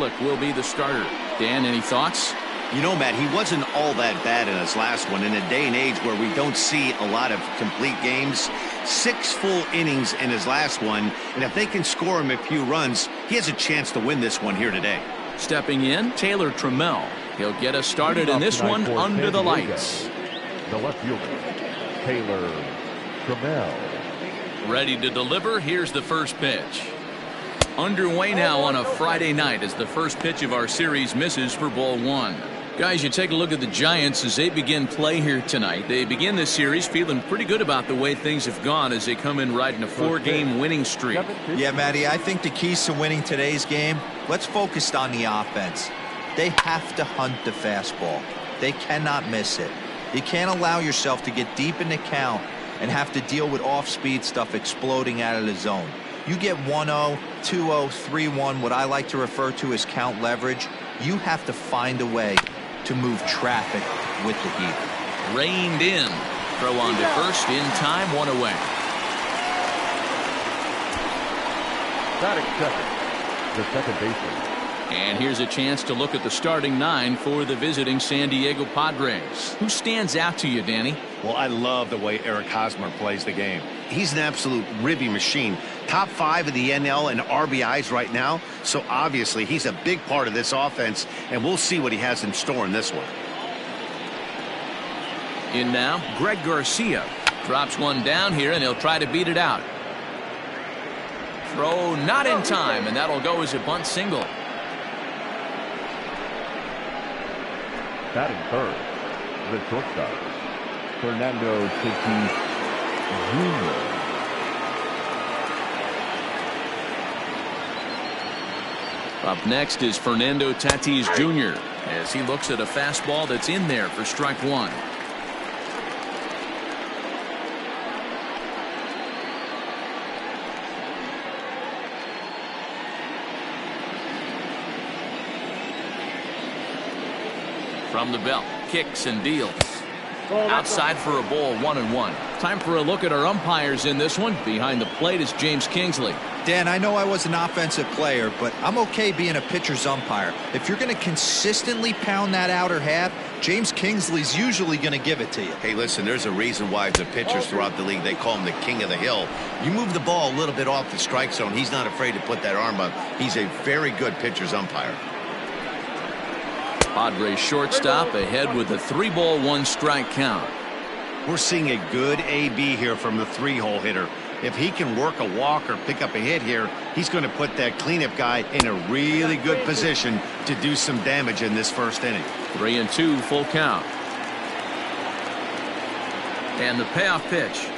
Will be the starter. Dan, any thoughts? You know, Matt, he wasn't all that bad in his last one. In a day and age where we don't see a lot of complete games, 6 full innings in his last one, and if they can score him a few runs, he has a chance to win this one here today. Stepping in, Taylor Trammell. He'll get us started in this one under the lights. The left fielder, Taylor Trammell. Ready to deliver. Here's the first pitch. Underway now on a Friday night as the first pitch of our series misses for ball 1. Guys, you take a look at the Giants as they begin play here tonight. They begin this series feeling pretty good about the way things have gone as they come in riding a 4-game winning streak. Yeah, Matty, I think the keys to winning today's game, let's focus on the offense. They have to hunt the fastball. They cannot miss it. You can't allow yourself to get deep in the count and have to deal with off-speed stuff exploding out of the zone. You get 1-0, 2-0, 3-1, what I like to refer to as count leverage. You have to find a way to move traffic with the heat. Reined in. Throw on to first in time, 1 away. Batting second, the second baseman. And here's a chance to look at the starting 9 for the visiting San Diego Padres. Who stands out to you, Danny? Well, I love the way Eric Hosmer plays the game. He's an absolute ribby machine. Top 5 of the NL in RBIs right now. So obviously he's a big part of this offense, and we'll see what he has in store in this one. In now, Greg Garcia. Drops one down here, and he'll try to beat it out. Throw not in time, and that'll go as a bunt single. Batting third, the shortstop, Fernando Tatis Jr. Up next is Fernando Tatis Jr. as he looks at a fastball that's in there for strike 1. From the belt, kicks and deals. Outside for a ball, 1-1. Time for a look at our umpires in this one. Behind the plate is James Kingsley. Dan, I know I was an offensive player, but I'm okay being a pitcher's umpire. If you're going to consistently pound that outer half, James Kingsley's usually going to give it to you. Hey, listen, there's a reason why the pitchers throughout the league, they call him the king of the hill. You move the ball a little bit off the strike zone, he's not afraid to put that arm up. He's a very good pitcher's umpire. Padres shortstop ahead with a 3-ball 1-strike count. We're seeing a good AB here from the 3-hole hitter. If he can work a walk or pick up a hit here, he's going to put that cleanup guy in a really good position to do some damage in this first inning. 3-2, full count. And the payoff pitch.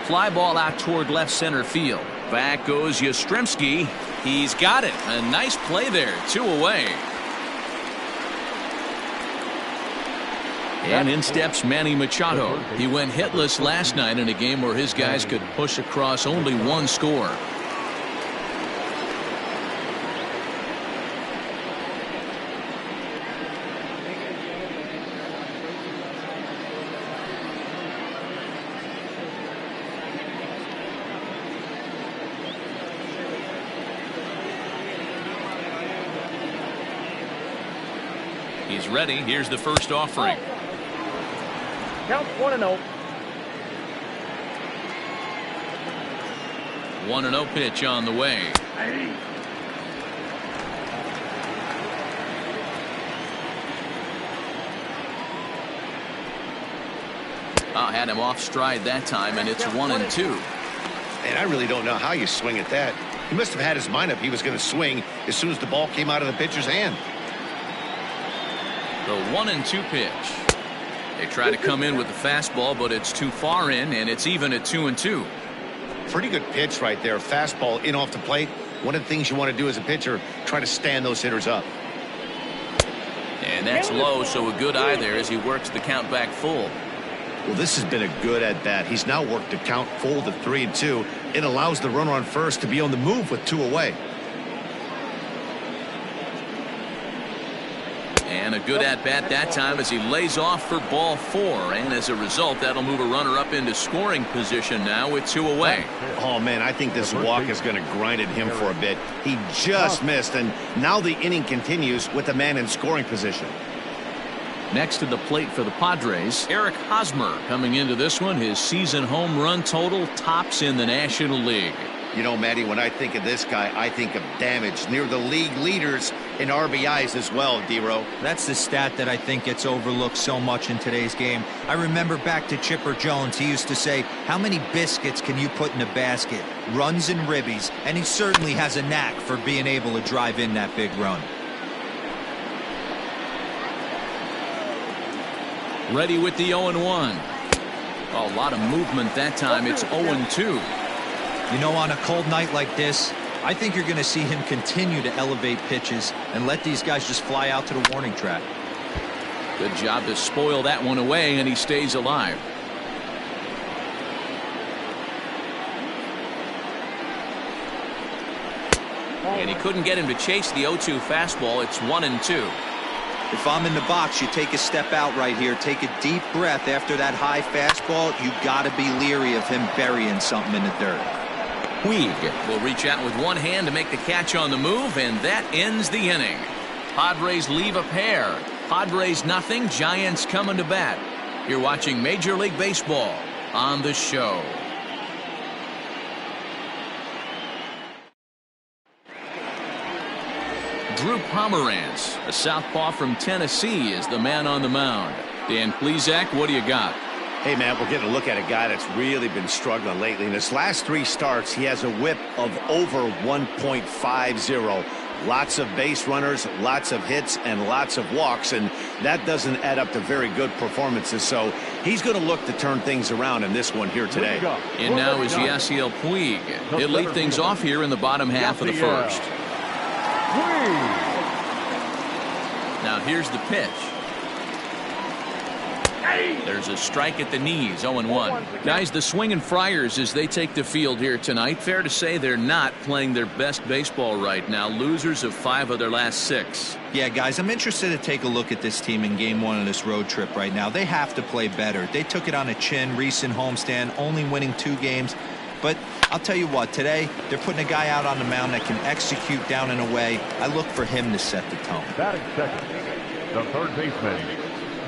Fly ball out toward left center field. Back goes Yastrzemski. He's got it. A nice play there. 2 away. And in steps Manny Machado. He went hitless last night in a game where his guys could push across only 1 score. He's ready. Here's the first offering. Count 1-0. 1-0 pitch on the way. Had him off stride that time, and it's 1-2. And I really don't know how you swing at that. He must have had his mind up he was going to swing as soon as the ball came out of the pitcher's hand. The 1-2 pitch. They try to come in with the fastball, but it's too far in, and it's even at 2-2. Pretty good pitch right there. Fastball in off the plate. One of the things you want to do as a pitcher, try to stand those hitters up. And that's low, so a good eye there as he works the count back full. Well, this has been a good at-bat. He's now worked the count full to 3-2. It allows the runner on first to be on the move with 2 away. And a good at-bat that time as he lays off for ball 4. And as a result, that'll move a runner up into scoring position now with 2 away. Oh, man, I think this walk is going to grind at him for a bit. He just missed, and now the inning continues with a man in scoring position. Next to the plate for the Padres, Eric Hosmer coming into this one. His season home run total tops in the National League. You know, Matty, when I think of this guy, I think of damage. Near the league leaders in RBIs as well, D-Row. That's the stat that I think gets overlooked so much in today's game. I remember back to Chipper Jones. He used to say, how many biscuits can you put in a basket? Runs and ribbies. And he certainly has a knack for being able to drive in that big run. Ready with the 0-1. A lot of movement that time. It's 0-2. You know, on a cold night like this, I think you're going to see him continue to elevate pitches and let these guys just fly out to the warning track. Good job to spoil that one away, and he stays alive. And he couldn't get him to chase the 0-2 fastball. It's 1-2. If I'm in the box, you take a step out right here. Take a deep breath after that high fastball. You got to be leery of him burying something in the dirt. Puig will reach out with one hand to make the catch on the move, and that ends the inning. Padres leave a pair. Padres nothing, Giants coming to bat. You're watching Major League Baseball on the show. Drew Pomeranz, a southpaw from Tennessee, is the man on the mound. Dan Plesac, what do you got? Hey, man, we're getting a look at a guy that's really been struggling lately. In his last 3 starts, he has a whip of over 1.50. Lots of base runners, lots of hits, and lots of walks, and that doesn't add up to very good performances. So he's going to look to turn things around in this one here today. And now is Yasiel Puig. He'll lead things off here in the bottom half of the first. Now here's the pitch. There's a strike at the knees. 0-1. Guys, the swinging Friars as they take the field here tonight. Fair to say they're not playing their best baseball right now. Losers of 5 of their last 6. Yeah, guys, I'm interested to take a look at this team in game 1 of this road trip right now. They have to play better. They took it on a chin, recent homestand, only winning 2 games. But I'll tell you what, today they're putting a guy out on the mound that can execute down and away. I look for him to set the tone. Batting second, the third baseman,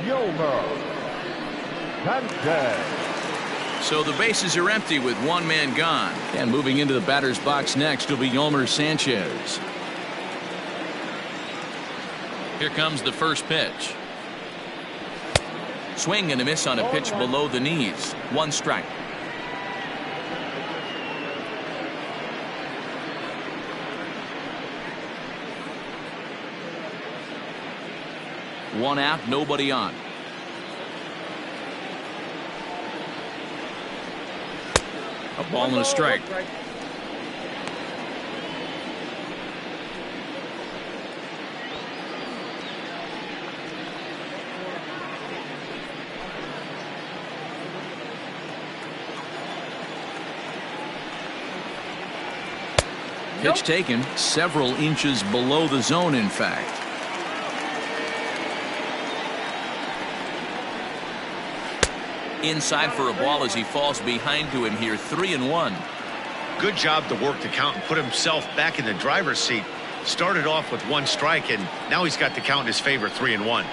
Yolmer Sanchez. So the bases are empty with 1 man gone. And moving into the batter's box next will be Yolmer Sanchez. Here comes the first pitch. Swing and a miss on a pitch below the knees. 1 strike. One out, nobody on. A ball and a strike. Pitch taken several inches below the zone, in fact. Inside for a ball as he falls behind to him here. 3-1. Good job to work the count and put himself back in the driver's seat. Started off with 1 strike, and now he's got the count in his favor. 3-1.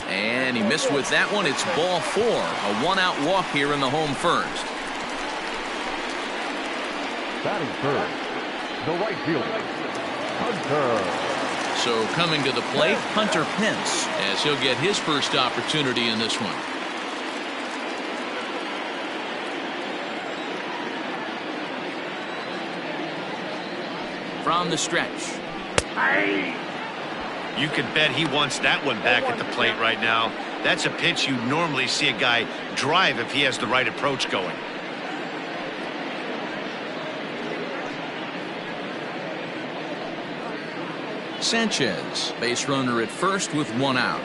And he missed with that one. It's ball 4. A 1-out walk here in the home first. Batting third, the right fielder, Hunter. So coming to the plate, Hunter Pence, as he'll get his first opportunity in this one. From the stretch. You could bet he wants that one back at the plate right now. That's a pitch you normally see a guy drive if he has the right approach going. Sanchez, base runner at first with 1 out.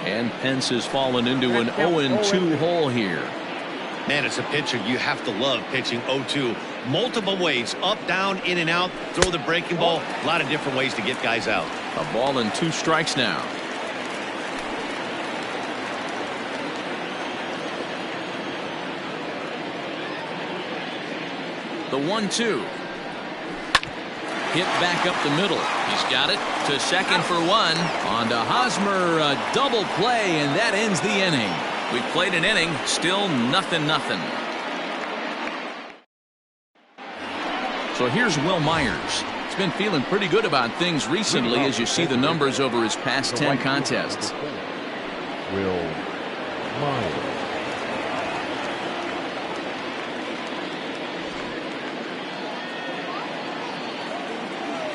And Pence has fallen into an 0-2 hole here. Man, as a pitcher, you have to love pitching 0-2 Multiple ways, up, down, in and out, throw the breaking ball. A lot of different ways to get guys out. A ball and 2 strikes now. The 1-2. Hit back up the middle. He's got it to second for 1. On to Hosmer, a double play, and that ends the inning. We played an inning, still 0-0. So here's Will Myers. He's been feeling pretty good about things recently as you see the numbers over his past 10 contests. Will Myers.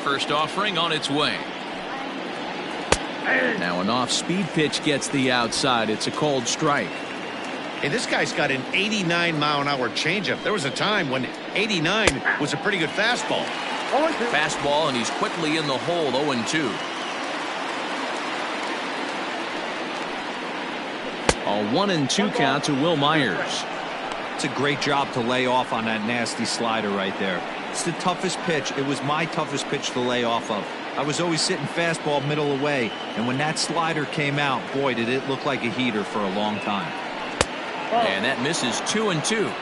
First offering on its way. Now an off-speed pitch gets the outside. It's a cold strike. Hey, this guy's got an 89-mile-an-hour changeup. There was a time when 89 was a pretty good fastball. Fastball, and he's quickly in the hole, 0-2. A 1-2 count to Will Myers. It's a great job to lay off on that nasty slider right there. It's the toughest pitch. It was my toughest pitch to lay off of. I was always sitting fastball middle away, and when that slider came out, boy, did it look like a heater for a long time. And that misses 2-2.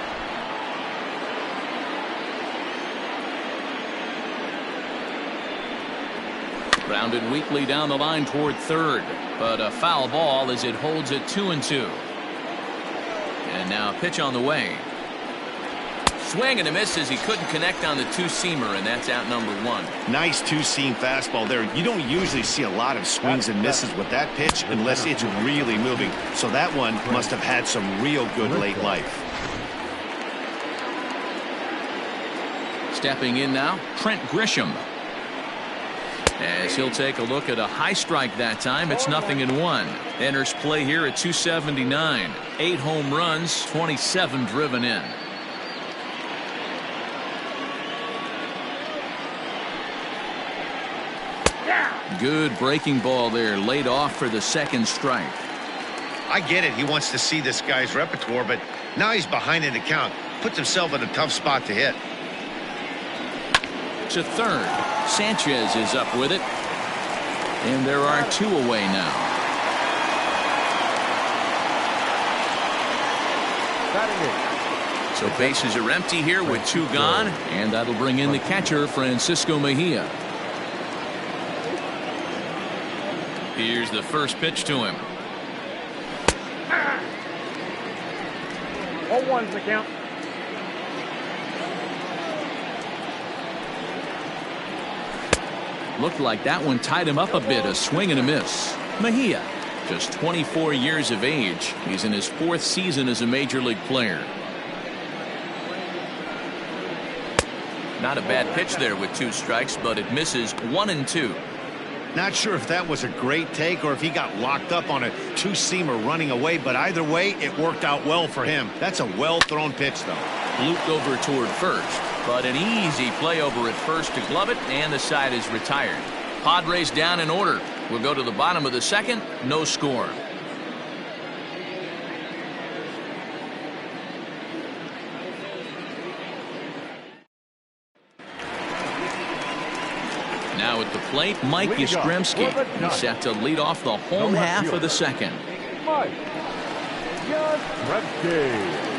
Grounded weakly down the line toward third, but a foul ball as it holds at 2-2. And now a pitch on the way. Swing and a miss as he couldn't connect on the two-seamer, and that's out number 1. Nice two-seam fastball there. You don't usually see a lot of swings and misses with that pitch unless it's really moving. So that one must have had some real good late life. Stepping in now, Trent Grisham. As he'll take a look at a high strike that time, it's 0-1. Enters play here at 279. 8 home runs, 27 driven in. Good breaking ball there, laid off for the second strike. I get it. He wants to see this guy's repertoire, but now he's behind in the count. Puts himself in a tough spot to hit. To third. Sanchez is up with it. And there are 2 away now. So bases are empty here with 2 gone, and that'll bring in the catcher, Francisco Mejia. Here's the first pitch to him. 0-1's the count. Looked like that one tied him up a bit. A swing and a miss. Mejia, just 24 years of age. He's in his 4th season as a major league player. Not a bad pitch there with 2 strikes, but it misses 1-2. Not sure if that was a great take or if he got locked up on a two-seamer running away, but either way, it worked out well for him. That's a well-thrown pitch, though. Looped over toward first, but an easy play over at first to glove it, and the side is retired. Padres down in order. We'll go to the bottom of the second. No score. Now at the plate, Mike Yastrzemski. He's set to lead off the home half of the second. Mike Yastrzemski.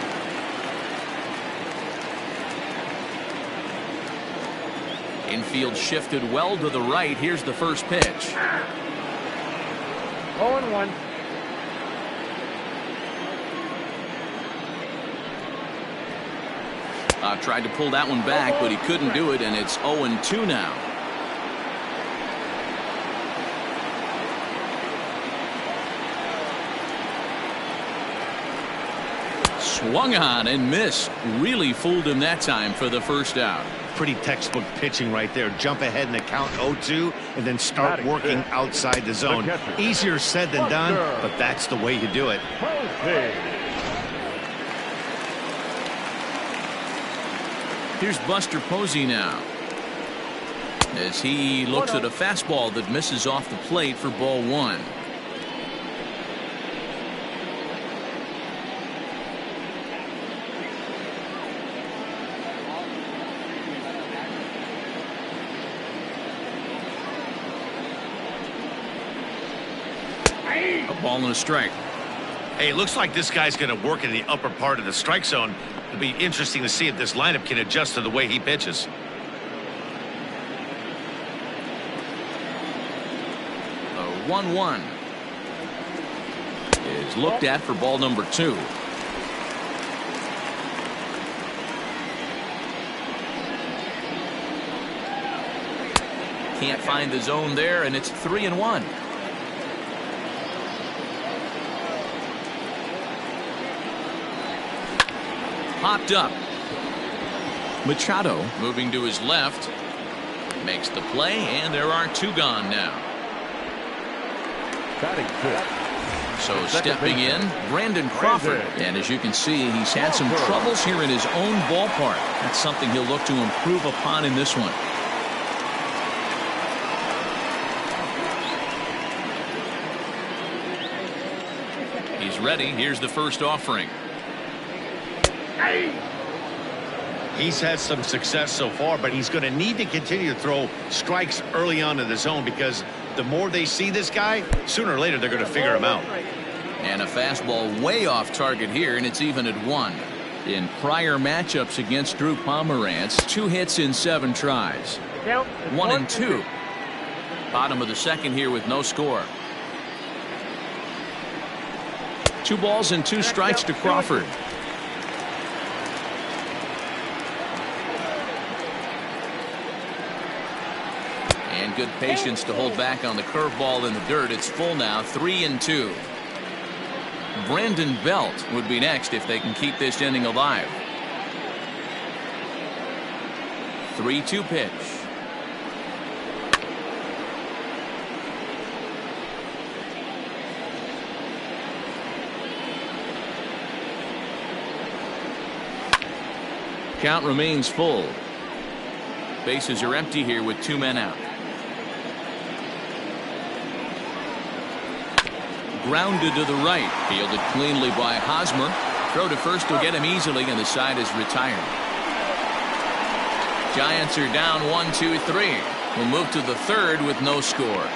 Infield shifted well to the right. Here's the first pitch. 0-1. Tried to pull that one back, but he couldn't do it, and it's 0-2 now. Swung on and missed. Really fooled him that time for the first out. Pretty textbook pitching right there. Jump ahead in the count 0-2 and then start working outside the zone. Easier said than done, but that's the way you do it. Here's Buster Posey now, as he looks at a fastball that misses off the plate for ball 1. A ball and a strike. Hey, it looks like this guy's going to work in the upper part of the strike zone. It'll be interesting to see if this lineup can adjust to the way he pitches. 1-1 is looked at for ball number 2. Can't find the zone there, and it's 3-1. Popped up. Machado moving to his left. Makes the play, and there are 2 gone now. Batting fifth. So stepping in, Brandon Crawford. And as you can see, he's had some troubles here in his own ballpark. That's something he'll look to improve upon in this one. He's ready. Here's the first offering. He's had some success so far, but he's going to need to continue to throw strikes early on in the zone, because the more they see this guy, sooner or later they're going to figure him out. And a fastball way off target here, and it's even at 1. In prior matchups against Drew Pomeranz, 2 hits in 7 tries. 1-2. Bottom of the second here with no score. 2 balls and 2 strikes to Crawford. And good patience to hold back on the curveball in the dirt. It's full now, 3-2. Brandon Belt would be next if they can keep this inning alive. 3-2 pitch. Count remains full. Bases are empty here with 2 men out. Grounded to the right. Fielded cleanly by Hosmer. Throw to first will get him easily, and the side is retired. Giants are down 1-2-3. We'll move to the third with no score.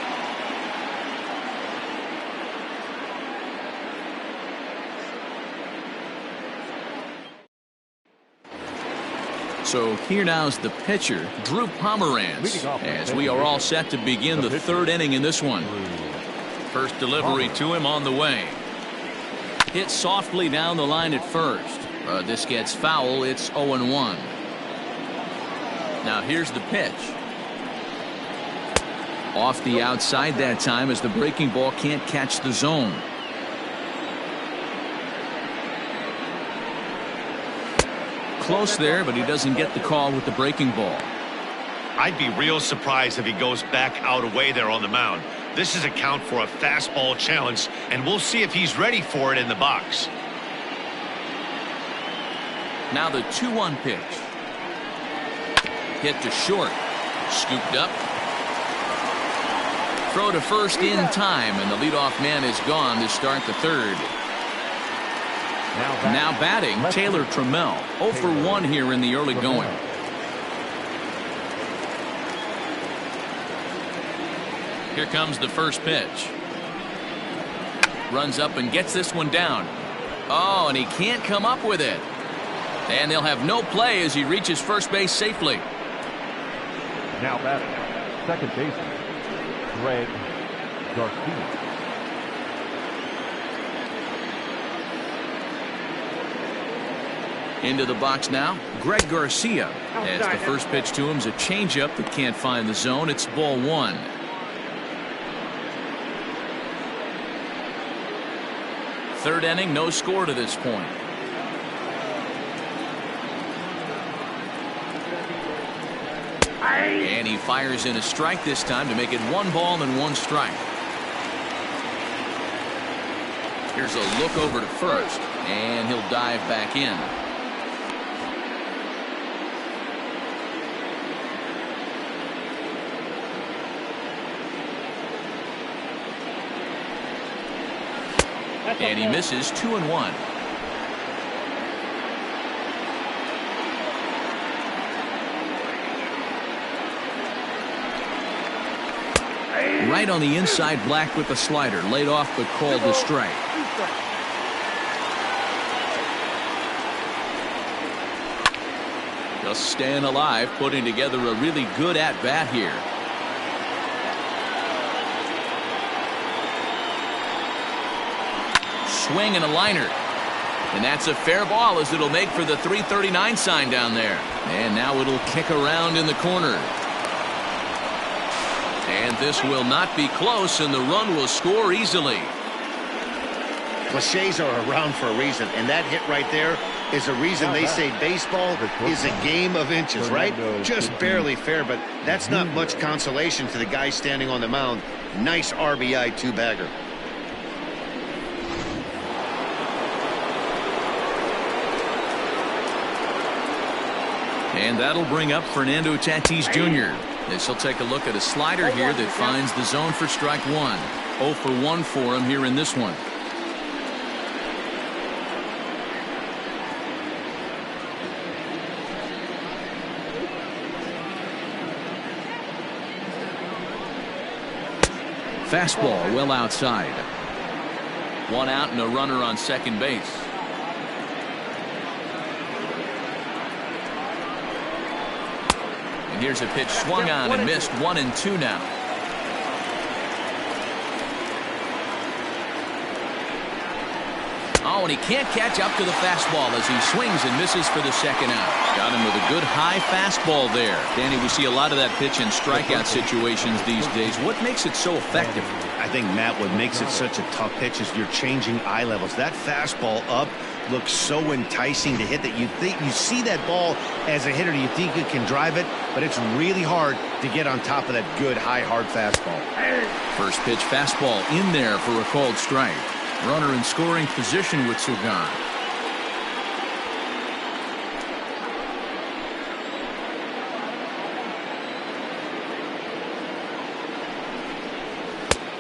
So here now is the pitcher, Drew Pomeranz, as we are all set to begin the 3rd inning in this one. First delivery to him on the way. Hit softly down the line at first. This gets foul. It's 0-1. Now here's the pitch. Off the outside that time, as the breaking ball can't catch the zone. Close there, but he doesn't get the call with the breaking ball. I'd be real surprised if he goes back out away there on the mound. This is a count for a fastball challenge, and we'll see if he's ready for it in the box. Now the 2-1 pitch. Hit to short. Scooped up. Throw to first in time, and the leadoff man is gone to start the 3rd. Now batting, Taylor Trammell. 0 for 1 here in the early going. Here comes the first pitch. Runs up and gets this one down. Oh, and he can't come up with it. And they'll have no play as he reaches first base safely. Now batting, second baseman, Greg Garcia. Into the box now, Greg Garcia. As the first pitch to him is a changeup that can't find the zone. It's ball 1. Third inning, no score to this point. And he fires in a strike this time to make it 1 ball and 1 strike. Here's a look over to first, and he'll dive back in. And he misses 2-1. Right on the inside black with the slider. Laid off but called a strike. Just staying alive, putting together a really good at-bat here. Swing and a liner. And that's a fair ball as it'll make for the 339 sign down there. And now it'll kick around in the corner. And this will not be close, and the run will score easily. Cliches are around for a reason, and that hit right there is a reason they say baseball is a game of inches, right? Just barely fair, but that's not much consolation to the guy standing on the mound. Nice RBI two-bagger. And that'll bring up Fernando Tatis Jr. This will take a look at a slider here that finds the zone for strike one. 0 for 1 for him here in this one. Fastball well outside. 1 out and a runner on second base. And here's a pitch swung on and missed. 1-2 now. Oh, and he can't catch up to the fastball as he swings and misses for the second out. Got him with a good high fastball there. Danny, we see a lot of that pitch in strikeout situations these days. What makes it so effective? I think, Matt, what makes it such a tough pitch is you're changing eye levels. That fastball up looks so enticing to hit that you think you see that ball as a hitter, you think you can drive it, but it's really hard to get on top of that good high hard fastball. First pitch fastball in there for a called strike. Runner in scoring position with Sugan.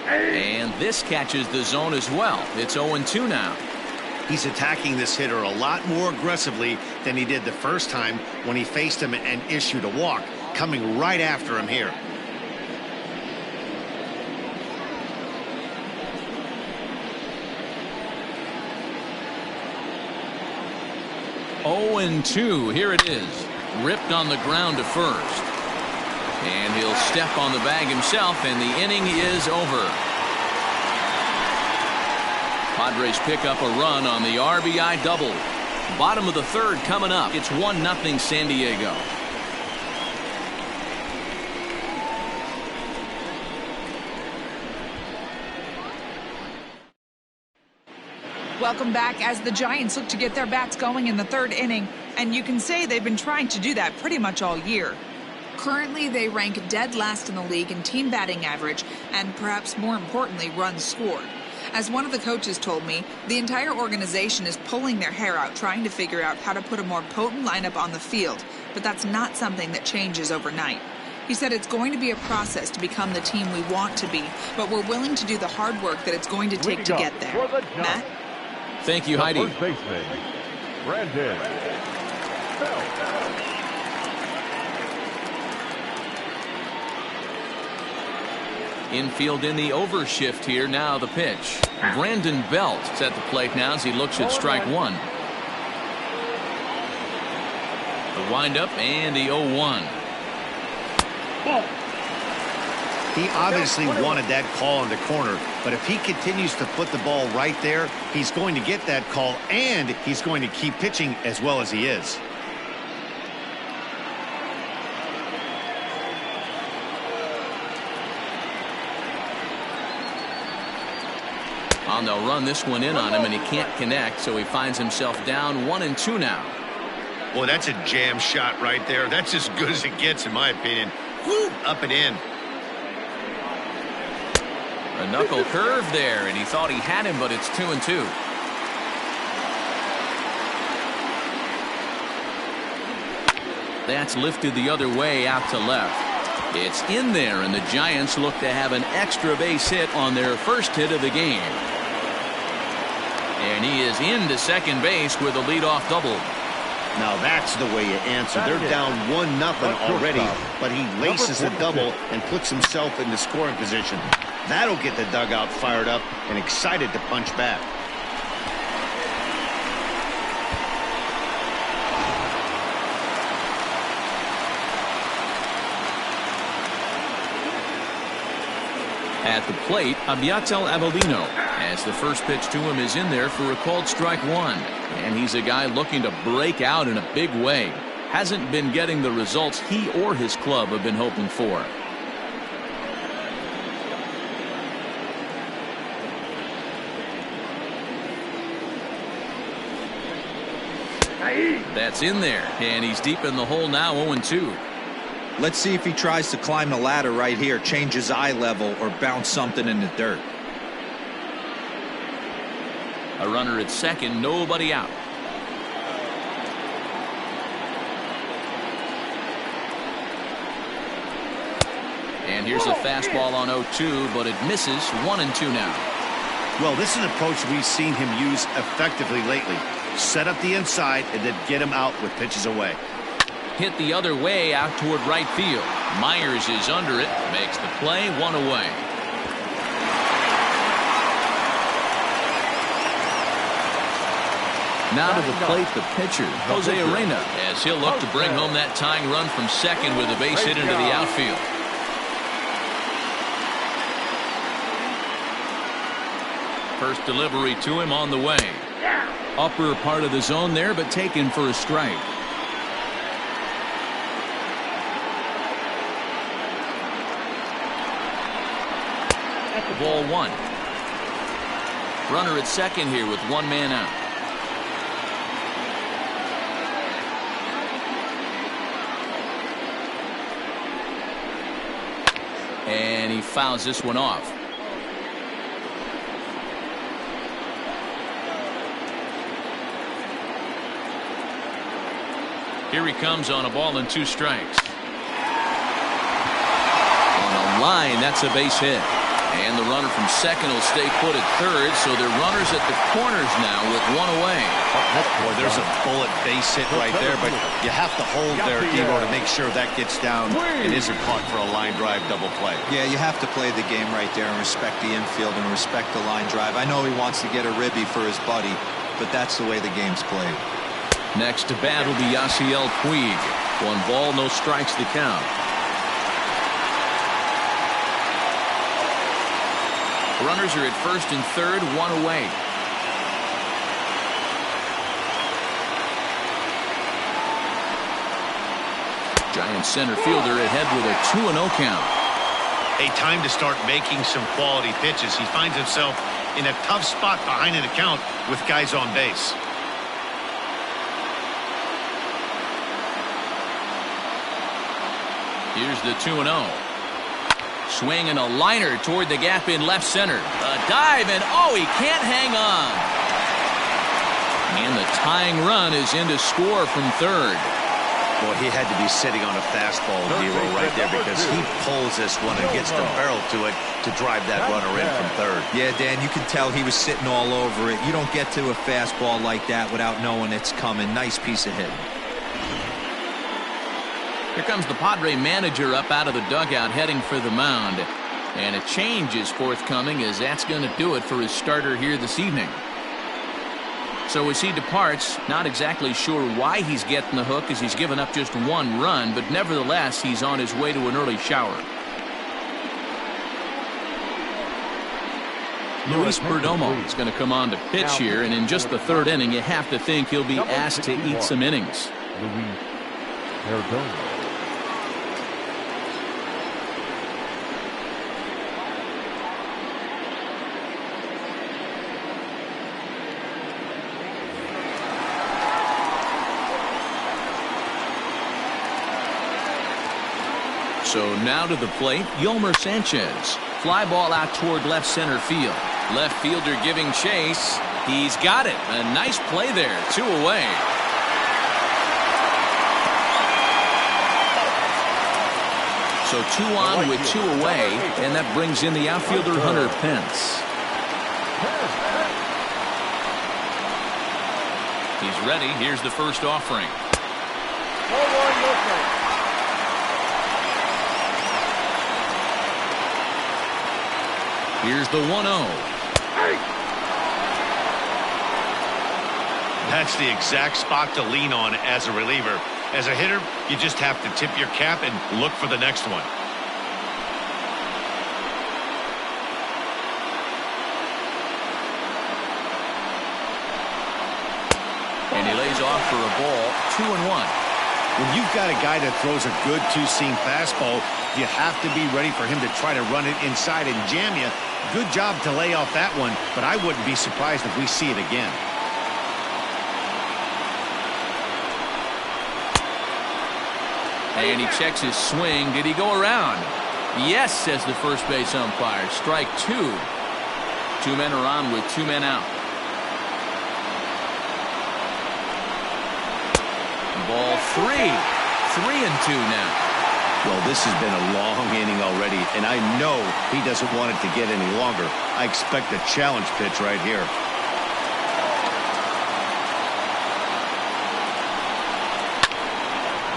And this catches the zone as well. It's 0-2 now. He's attacking this hitter a lot more aggressively than he did the first time when he faced him and issued a walk. Coming right after him here. And 2. Here it is. Ripped on the ground to first. And he'll step on the bag himself, and the inning is over. Padres pick up a run on the RBI double. Bottom of the third coming up. It's 1-0 San Diego. Welcome back as the Giants look to get their bats going in the third inning, and you can say they've been trying to do that pretty much all year. Currently, they rank dead last in the league in team batting average and perhaps more importantly, runs scored. As one of the coaches told me, the entire organization is pulling their hair out trying to figure out how to put a more potent lineup on the field, but that's not something that changes overnight. He said it's going to be a process to become the team we want to be, but we're willing to do the hard work that it's going to take to get there. Matt? Thank you, Heidi. First baseman, Brandon Belt. Infield in the overshift here. Now the pitch. Brandon Belt is at the plate now as he looks at strike one. The windup and the 0-1. He obviously wanted that call in the corner, but if he continues to put the ball right there, he's going to get that call, and he's going to keep pitching as well as he is. And they'll run this one in on him, and he can't connect, so he finds himself down 1-2 now. Boy, that's a jam shot right there. That's as good as it gets, in my opinion. Woo, up and in. A knuckle curve there, and he thought he had him, but it's 2-2. That's lifted the other way out to left. It's in there, and the Giants look to have an extra base hit on their first hit of the game. And he is into second base with a leadoff double. Now that's the way you answer. They're down 1-0 already, but he laces a double and puts himself into scoring position. That'll get the dugout fired up and excited to punch back. At the plate, Abiatel Avellino, as the first pitch to him is in there for a called strike one. And he's a guy looking to break out in a big way. Hasn't been getting the results he or his club have been hoping for. That's in there, and he's deep in the hole now, 0-2. Let's see if he tries to climb the ladder right here, change his eye level, or bounce something in the dirt. A runner at second, nobody out. And here's a fastball on 0-2, but it misses. 1-2 now. Well, this is an approach we've seen him use effectively lately. Set up the inside and then get him out with pitches away. Hit the other way out toward right field. Myers is under it, makes the play, one away. Now to the plate, the pitcher, Jose Arena, as he'll look to bring home that tying run from second with a base hit into the outfield. First delivery to him on the way. Upper part of the zone there, but taken for a strike. Ball one. Runner at second here with one man out. And he fouls this one off. Here he comes on a ball and 2 strikes. On a line, that's a base hit. And the runner from second will stay put at third, so they're runners at the corners now with one away. Boy, there's a bullet base hit right there, but you have to hold there, Debo, to make sure that gets down and isn't caught for a line drive double play. Yeah, you have to play the game right there and respect the infield and respect the line drive. I know he wants to get a ribby for his buddy, but that's the way the game's played. Next to bat will be Yasiel Puig. 1 ball, no strikes to count. Runners are at first and third, 1 away. Giant center fielder ahead with a 2-0 count. A time to start making some quality pitches. He finds himself in a tough spot behind an account with guys on base. Here's the 2-0. Swing and a liner toward the gap in left center. A dive, and oh, he can't hang on. And the tying run is in to score from third. Boy, he had to be sitting on a fastball, Debo, right there, because he pulls this one and gets the barrel to it to drive that runner in from third. Yeah, Dan, you can tell he was sitting all over it. You don't get to a fastball like that without knowing it's coming. Nice piece of hitting. Here comes the Padre manager up out of the dugout heading for the mound. And a change is forthcoming, as that's going to do it for his starter here this evening. So as he departs, not exactly sure why he's getting the hook, as he's given up just 1 run, but nevertheless he's on his way to an early shower. Luis Perdomo is going to come on to pitch here, and in just the 3rd inning you have to think he'll be asked to eat some innings. Luis Perdomo. So now to the plate, Yolmer Sanchez. Fly ball out toward left center field. Left fielder giving chase. He's got it. A nice play there. 2 away. So 2 on with 2 away, and that brings in the outfielder Hunter Pence. He's ready. Here's the first offering. Ball one, no strike. Here's the 1-0. That's the exact spot to lean on as a reliever. As a hitter, you just have to tip your cap and look for the next one. And he lays off for a ball, 2-1. When you've got a guy that throws a good two-seam fastball, you have to be ready for him to try to run it inside and jam you. Good job to lay off that one, but I wouldn't be surprised if we see it again. And he checks his swing. Did he go around? Yes, says the first base umpire. Strike two. Two men are on with two men out. Ball three. 3-2 now. Well, this has been a long inning already, and I know he doesn't want it to get any longer. I expect a challenge pitch right here.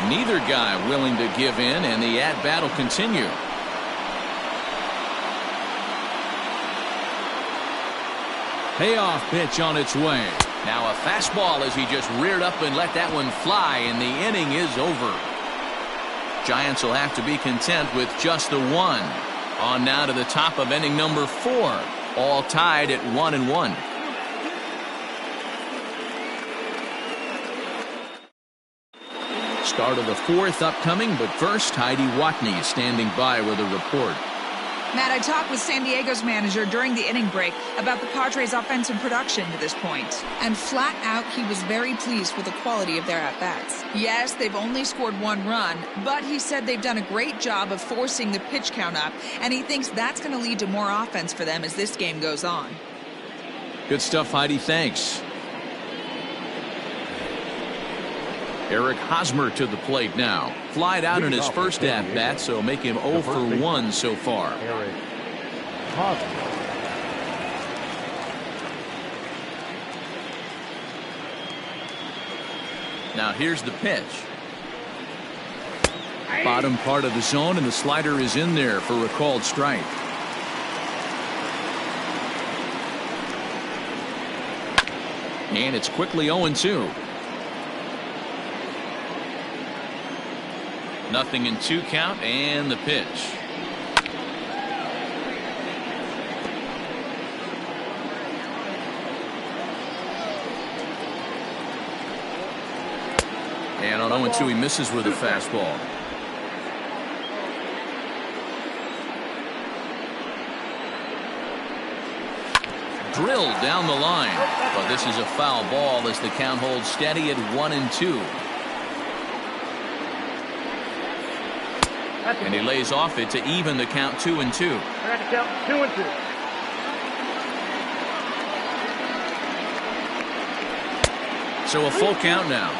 Neither guy willing to give in, and the at-bat will continue. Payoff pitch on its way. Now a fastball as he just reared up and let that one fly, and the inning is over. Giants will have to be content with just the one. On now to the top of inning number 4. All tied at 1-1. Start of the 4th upcoming, but first Heidi Watney is standing by with a report. Matt, I talked with San Diego's manager during the inning break about the Padres' offensive production to this point. And flat out, he was very pleased with the quality of their at-bats. Yes, they've only scored 1 run, but he said they've done a great job of forcing the pitch count up, and he thinks that's going to lead to more offense for them as this game goes on. Good stuff, Heidi. Thanks. Eric Hosmer to the plate now. Flied out in his first at-bat, so make him 0 for 1 so far. Eric Hosmer. Now here's the pitch. Bottom part of the zone, and the slider is in there for a called strike. And it's quickly 0-2. Nothing in 2 count, and the pitch. And on 0-2 he misses with a fastball. Drilled down the line, but this is a foul ball as the count holds steady at 1-2. And he lays off it to even the count 2-2. I got to count 2-2. So a full count now.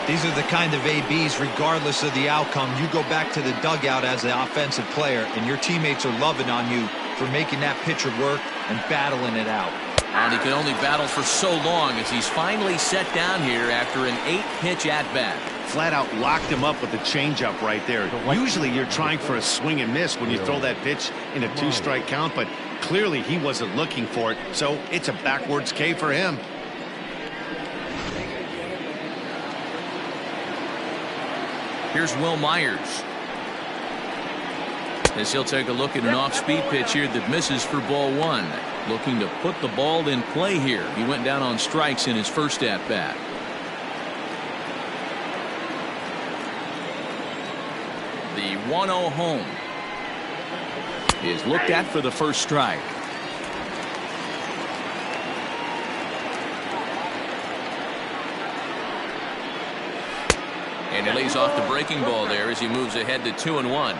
These are the kind of ABs, regardless of the outcome, you go back to the dugout as an offensive player, and your teammates are loving on you for making that pitcher work and battling it out. And he can only battle for so long as he's finally set down here after an 8-pitch at-bat. Flat out locked him up with a changeup right there. Usually you're trying for a swing and miss when you throw that pitch in a 2-strike count, but clearly he wasn't looking for it, so it's a backwards K for him. Here's Will Myers, as he'll take a look at an off-speed pitch here that misses for ball 1. Looking to put the ball in play here. He went down on strikes in his first at-bat. The 1-0 home is looked at for the first strike. And he lays off the breaking ball there as he moves ahead to 2-1.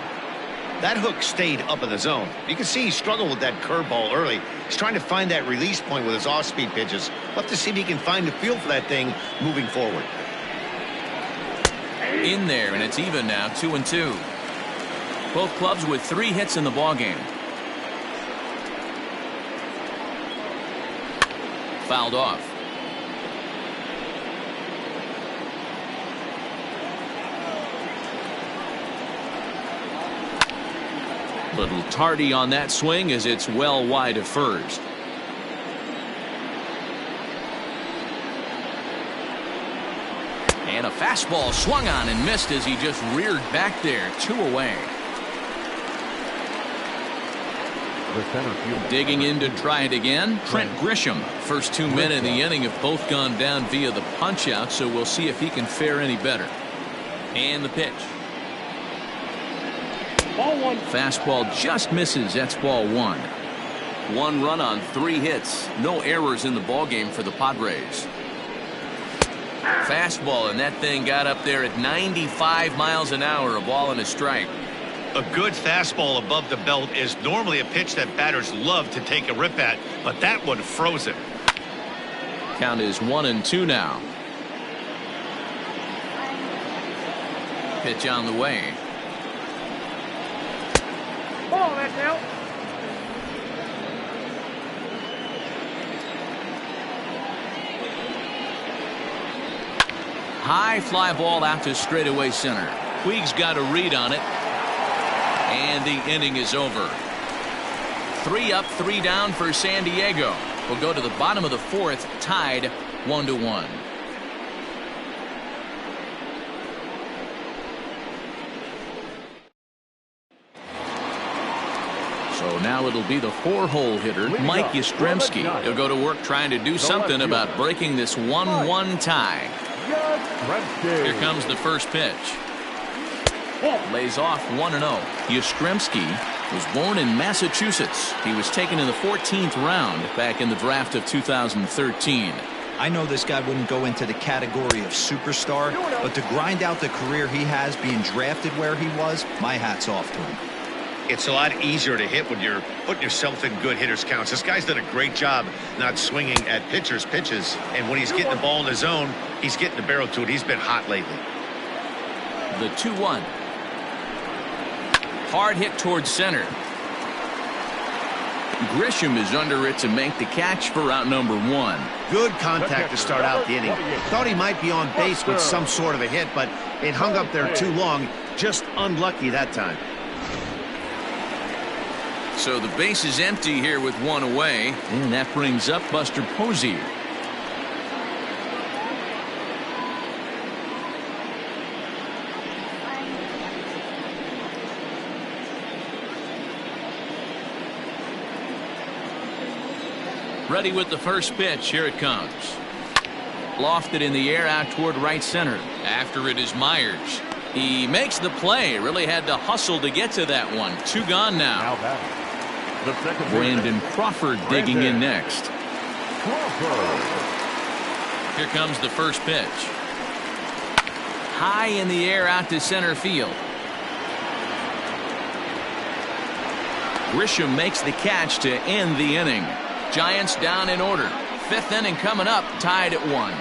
That hook stayed up in the zone. You can see he struggled with that curveball early. He's trying to find that release point with his off-speed pitches. We'll have to see if he can find the feel for that thing moving forward. In there, and it's even now, 2-2. Both clubs with 3 hits in the ballgame. Fouled off. Little tardy on that swing as it's well wide of first. And a fastball swung on and missed as he just reared back there. 2 away. The center field. Digging in to try it again, Trent Grisham. First 2 men in the inning have both gone down via the punch out, so we'll see if he can fare any better. And the pitch. Ball 1. Fastball just misses. That's ball 1. 1 run on 3 hits. No errors in the ballgame for the Padres. Fastball, and that thing got up there at 95 miles an hour. A ball and a strike. A good fastball above the belt is normally a pitch that batters love to take a rip at, but that one froze him. Count is 1-2 now. Pitch on the way. Ball, that's out. High fly ball out to straightaway center. Puig's got a read on it. And the inning is over. 3 up, 3 down for San Diego. We'll go to the bottom of the 4th, tied 1-1. So now it'll be the 4-hole hitter, Mike Yastrzemski. He'll go to work trying to do something about breaking this 1-1 tie. Here comes the first pitch. Lays off 1-0. Yastrzemski was born in Massachusetts. He was taken in the 14th round back in the draft of 2013. I know this guy wouldn't go into the category of superstar, but to grind out the career he has being drafted where he was, my hat's off to him. It's a lot easier to hit when you're putting yourself in good hitters counts. This guy's done a great job not swinging at pitchers' pitches, and when he's getting the ball in the zone, he's getting the barrel to it. He's been hot lately. The 2-1. Hard hit towards center. Grisham is under it to make the catch for out number 1. Good contact to start out the inning. Thought he might be on base with some sort of a hit, but it hung up there too long. Just unlucky that time. So the base is empty here with 1 away, and that brings up Buster Posey. Ready with the first pitch. Here it comes. Lofted in the air out toward right center. After it is Myers. He makes the play. Really had to hustle to get to that one. 2 gone now. Brandon Crawford digging in next. Here comes the first pitch. High in the air out to center field. Grisham makes the catch to end the inning. Giants down in order. 5th inning coming up, tied at 1.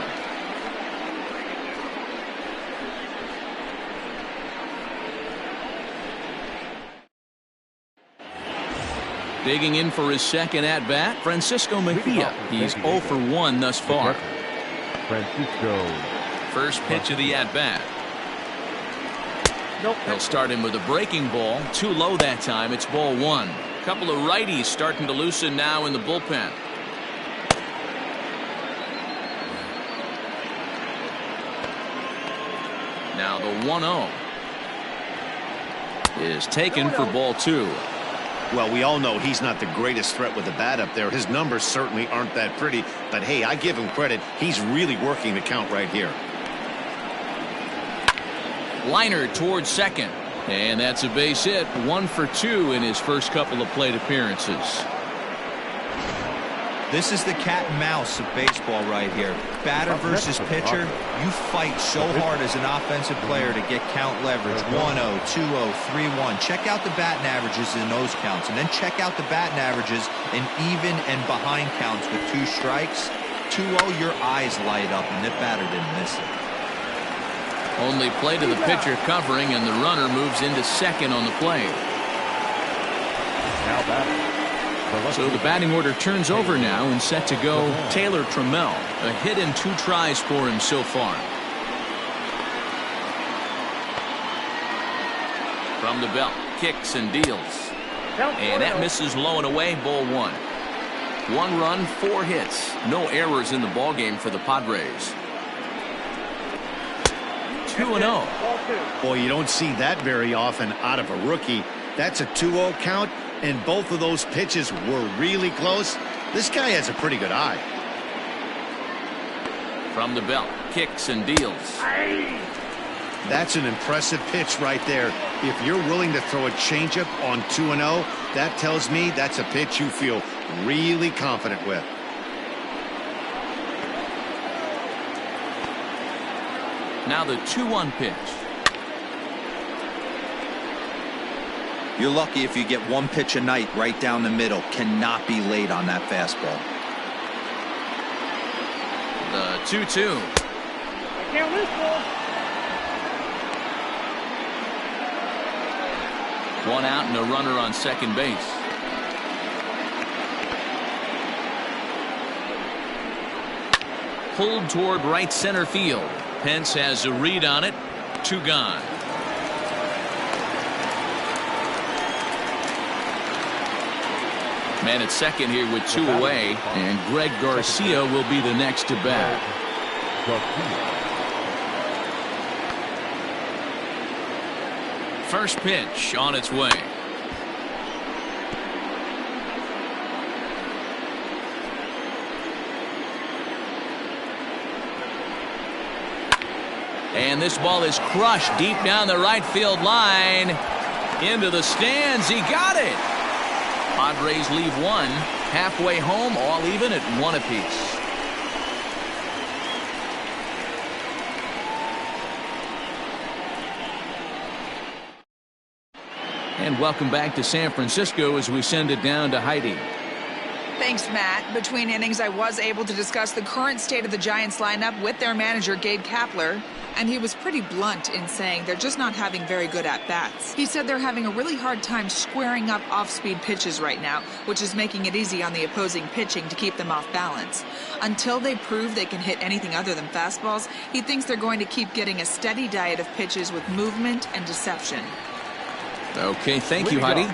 Digging in for his second at-bat, Francisco Mejia. He's 0 for 1 thus far. Francisco. First pitch of the at-bat. Nope. They'll start him with a breaking ball. Too low that time. It's ball 1. Couple of righties starting to loosen now in the bullpen. Now the 1-0 is taken for ball 2. Well, we all know he's not the greatest threat with the bat up there. His numbers certainly aren't that pretty, but hey, I give him credit. He's really working the count right here. Liner towards second, and that's a base hit. 1 for 2 in his first couple of plate appearances. This is the cat and mouse of baseball right here. Batter versus pitcher. You fight so hard as an offensive player to get count leverage. 1-0, 2-0, 3-1. Check out the batting averages in those counts, and then check out the batting averages in even and behind counts with 2 strikes. 2-0, your eyes light up, and the batter didn't miss it. Only play to the pitcher covering, and the runner moves into second on the play. Now batting. So the batting order turns over now, and set to go Taylor Trammell. A hit and 2 tries for him so far. From the belt, kicks and deals. And that misses low and away, ball one. 1 run, 4 hits. No errors in the ballgame for the Padres. 2-0. Boy, you don't see that very often out of a rookie. That's a 2-0 count, and both of those pitches were really close. This guy has a pretty good eye. From the belt, kicks and deals. That's an impressive pitch right there. If you're willing to throw a changeup on 2-0, that tells me that's a pitch you feel really confident with. Now the 2-1 pitch. You're lucky if you get 1 pitch a night right down the middle. Cannot be late on that fastball. The 2-2. I can't lose, ball. 1 out and a runner on second base. Pulled toward right center field. Pence has a read on it. 2 gone. Man at second here with 2 away, and Greg Garcia will be the next to bat. First pitch on its way. And this ball is crushed deep down the right field line. Into the stands. He got it. Padres leave 1 halfway home, all even at 1 apiece. And welcome back to San Francisco as we send it down to Heidi. Thanks, Matt. Between innings, I was able to discuss the current state of the Giants lineup with their manager, Gabe Kapler, and he was pretty blunt in saying they're just not having very good at-bats. He said they're having a really hard time squaring up off-speed pitches right now, which is making it easy on the opposing pitching to keep them off balance. Until they prove they can hit anything other than fastballs, he thinks they're going to keep getting a steady diet of pitches with movement and deception. Okay, thank you, Heidi.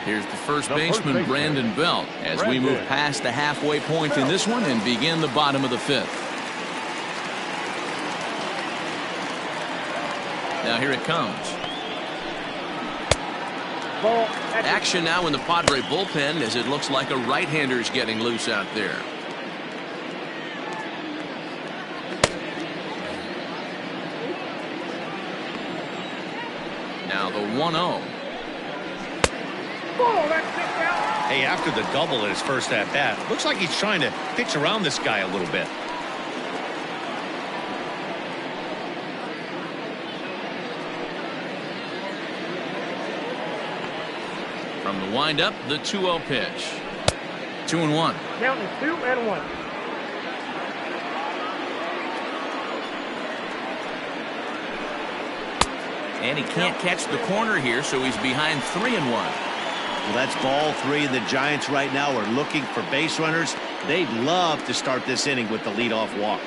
Here's the first baseman, Brandon Belt, as we move past the halfway point in this one and begin the bottom of the 5th. Now here it comes. Action now in the Padre bullpen as it looks like a right-hander's getting loose out there. Now the 1-0. Hey, after the double at his first at-bat, looks like he's trying to pitch around this guy a little bit. From the windup, the 2-0 pitch. 2-1. Counting 2-1. And he can't catch the corner here, so he's behind 3-1. Well, that's ball 3. The Giants right now are looking for base runners. They'd love to start this inning with the leadoff walk.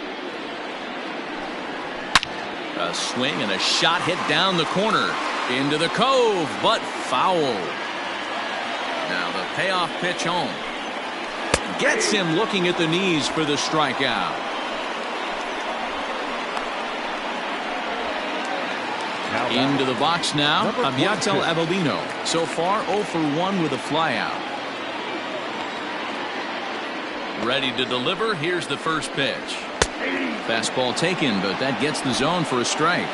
A swing and a shot hit down the corner. Into the cove, but foul. Now the payoff pitch home. Gets him looking at the knees for the strikeout. Into the box now, Aviatel Avelino. So far, 0 for 1 with a flyout. Ready to deliver. Here's the first pitch. Fastball taken, but that gets the zone for a strike.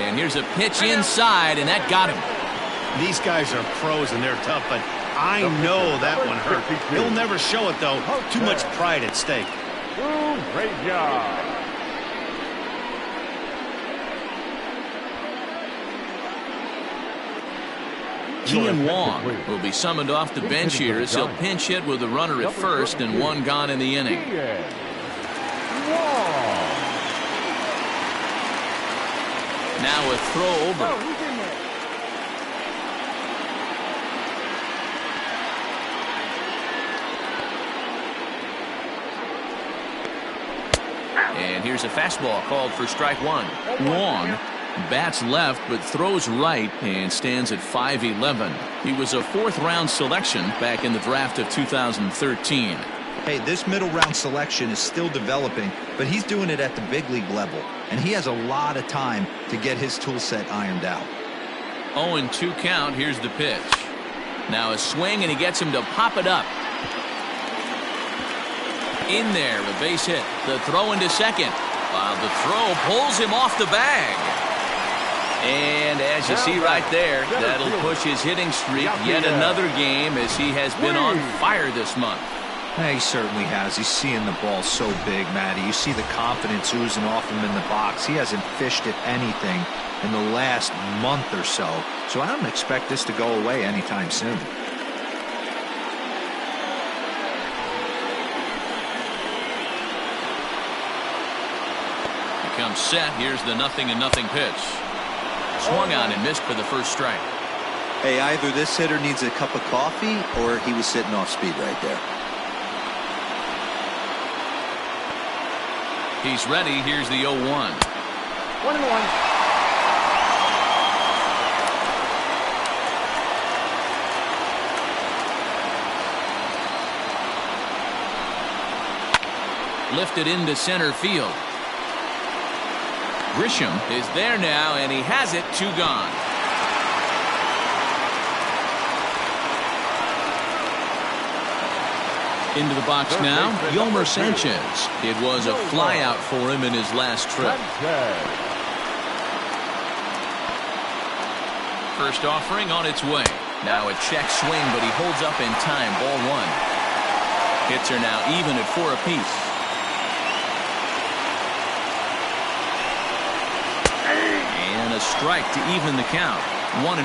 And here's a pitch inside, and that got him. These guys are pros and they're tough, but I know that one hurt. He'll never show it, though. Too much pride at stake. Great job. Jian Wong will be summoned off the bench here as he'll pinch hit with a runner at first and 1 gone in the inning. Now a throw over. And here's a fastball called for strike 1. Wong Bats left but throws right and stands at 5'11". He was a 4th-round selection back in the draft of 2013. Hey, this middle round selection is still developing, but he's doing it at the big league level, and he has a lot of time to get his tool set ironed out. 0-2 count. Here's the pitch. Now a swing, and he gets him to pop it up. In there, a base hit. The throw into second. While the throw pulls him off the bag. And as you see right there, that'll push his hitting streak yet another game, as he has been on fire this month. He certainly has. He's seeing the ball so big, Matty. You see the confidence oozing off him in the box. He hasn't fished at anything in the last month or so. So I don't expect this to go away anytime soon. He comes set. Here's the 0-0 pitch. Swung on and missed for the first strike. Hey, either this hitter needs a cup of coffee or he was sitting off speed right there. He's ready. Here's the 0-1. 1-1. Lifted into center field. Grisham is there now, and he has it. 2 gone. Into the box now, Yomer Sanchez. It was a flyout for him in his last trip. First offering on its way. Now a check swing, but he holds up in time. Ball 1. Hits are now even at 4 apiece. And a strike to even the count. 1-1.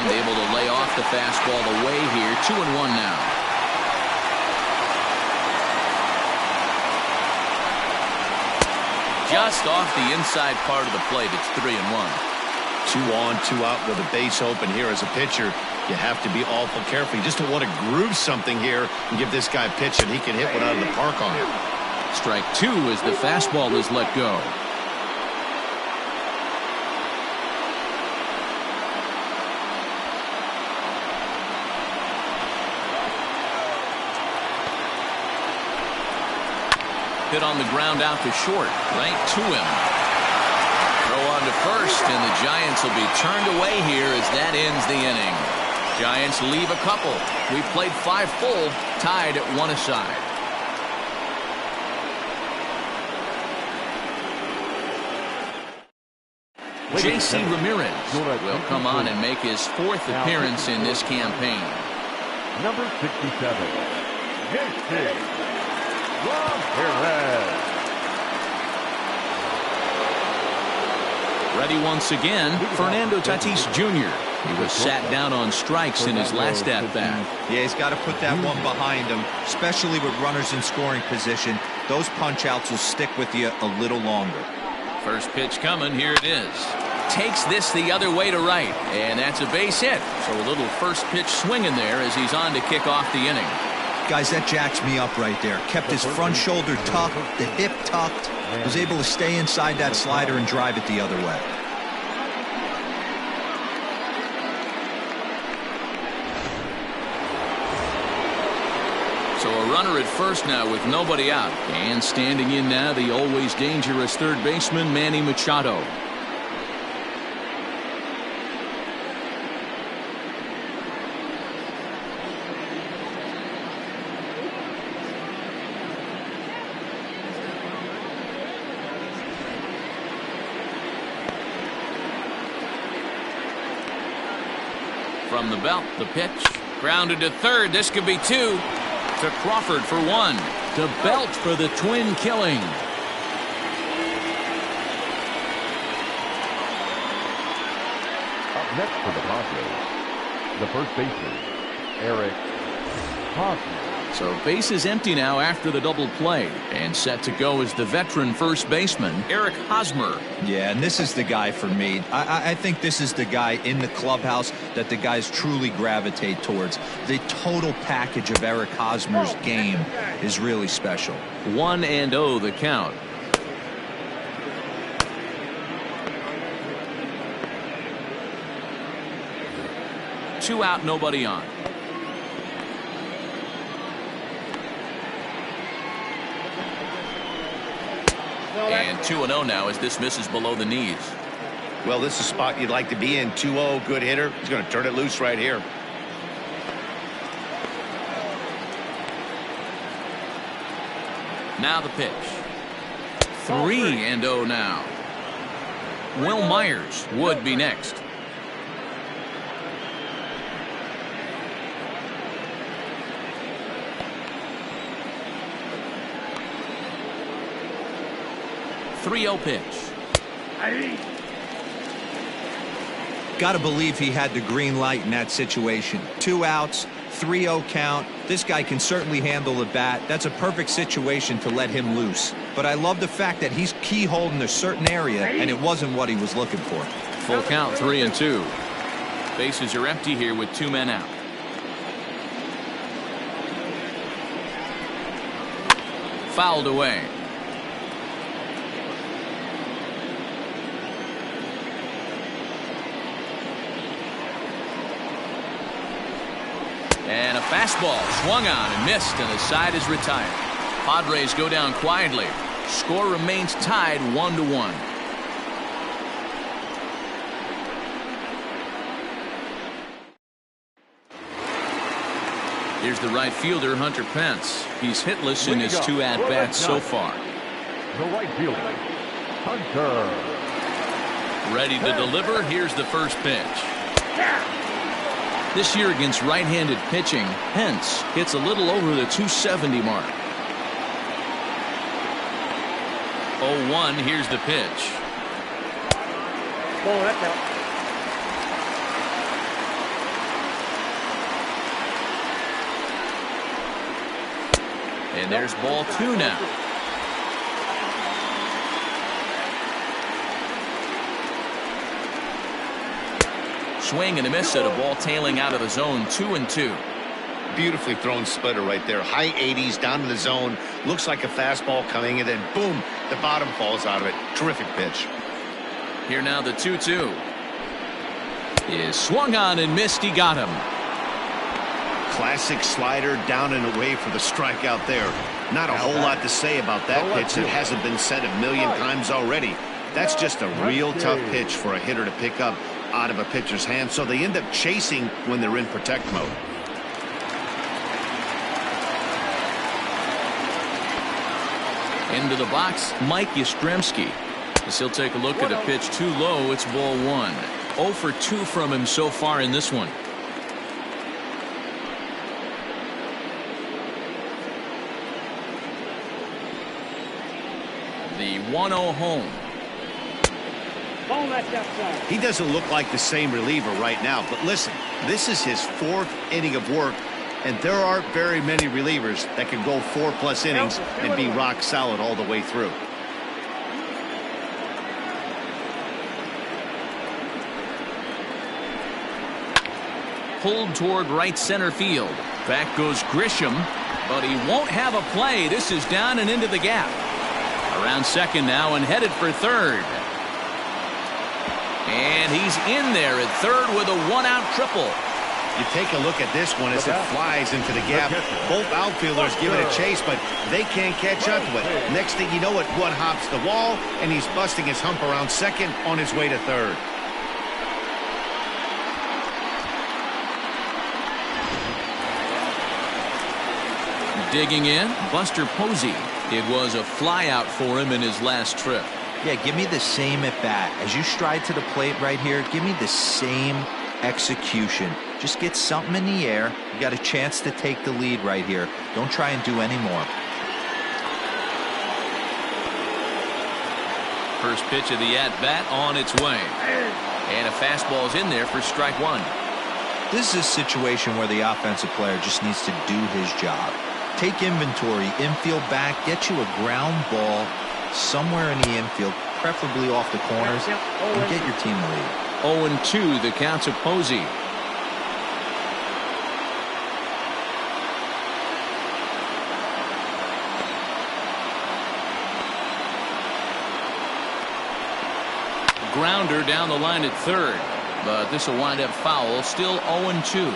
Able to lay off the fastball away here. 2-1 now. Just off the inside part of the plate. It's 3-1. 2 on, 2 out with a base open here. As a pitcher, you have to be awful careful. You just don't want to groove something here and give this guy a pitch that he can hit one out of the park on him. Strike 2 as the fastball is let go. Hit on the ground out to short, right to him. Throw on to first, and the Giants will be turned away here as that ends the inning. Giants leave a couple. We've played 5 full, tied at 1 aside. J.C. Ramirez will come on and make his 4th appearance in this campaign. Number 67, J.C. Ramirez. Ready once again, Fernando Tatis Jr. He was sat down on strikes in his last at-bat. Yeah, he's got to put that one behind him, especially with runners in scoring position. Those punch-outs will stick with you a little longer. First pitch coming. Here it is. Takes this the other way to right, and that's a base hit. So a little first pitch swing in there as he's on to kick off the inning. Guys, that jacks me up right there. Kept his front shoulder tucked, the hip tucked, was able to stay inside that slider and drive it the other way. So a runner at first now with nobody out. And standing in now, the always dangerous third baseman, Manny Machado. From the belt, the pitch. Grounded to third. This could be 2. To Crawford for 1. To Belt for the twin killing. Up next for the Padres, the first baseman, Eric Hosmer. So base is empty now after the double play, and set to go is the veteran first baseman Eric Hosmer. Yeah, and this is the guy for me. I think this is the guy in the clubhouse that the guys truly gravitate towards. The total package of Eric Hosmer's game is really special. 1-0 the count. Two out, nobody on. And 2-0 now as this misses below the knees. Well, this is a spot you'd like to be in. 2-0, good hitter. He's going to turn it loose right here. Now the pitch. 3-0 now. Will Myers would be next. .30 pitch. Got to believe he had the green light in that situation. 2 outs, 3-0 count. This guy can certainly handle the bat. That's a perfect situation to let him loose. But I love the fact that he's keyholed in a certain area, and it wasn't what he was looking for. Full count, 3-2. Bases are empty here with 2 men out. Fouled away. And a fastball swung on and missed, and the side is retired. Padres go down quietly. Score remains tied 1-1. Here's the right fielder, Hunter Pence. He's hitless in his 2 at-bats so far. The right fielder, Hunter. Ready to deliver. Here's the first pitch. This year against right-handed pitching, Pence hits a little over the 270 mark. 0-1, here's the pitch. Ball, that's out. And there's ball 2 now. Swing and a miss at a ball tailing out of the zone. 2-2. Beautifully thrown splitter right there. High 80s down to the zone. Looks like a fastball coming, and then boom, the bottom falls out of it. Terrific pitch. Here now the 2-2 is swung on and missed. He got him. Classic slider down and away for the strikeout there. Not a whole lot to say about that pitch. It hasn't been said a million times already. That's just a real tough pitch for a hitter to pick up out of a pitcher's hand, so they end up chasing when they're in protect mode. Into the box, Mike Yastrzemski. As he'll take a look at a pitch too low. It's ball 1. 0 for 2 from him so far in this one. The 1-0 home. Ball, that's outside. He doesn't look like the same reliever right now, but listen, this is his 4th inning of work, and there aren't very many relievers that can go 4+ innings and be rock solid all the way through. Pulled toward right center field. Back goes Grisham, but he won't have a play. This is down and into the gap. Around second now and headed for third. And he's in there at third with a 1-out triple. You take a look at this one as it flies into the gap. Both outfielders give it a chase, but they can't catch up to it. Next thing you know it, one hops the wall, and he's busting his hump around second on his way to third. Digging in, Buster Posey. It was a flyout for him in his last trip. Yeah, give me the same at bat. As you stride to the plate right here, give me the same execution. Just get something in the air. You got a chance to take the lead right here. Don't try and do any more. First pitch of the at-bat on its way. And a fastball's in there for strike 1. This is a situation where the offensive player just needs to do his job. Take inventory, infield back, get you a ground ball somewhere in the infield, preferably off the corners, and get your team the lead. 0-2, the count's of Posey. Grounder down the line at third, but this will wind up foul. Still 0-2.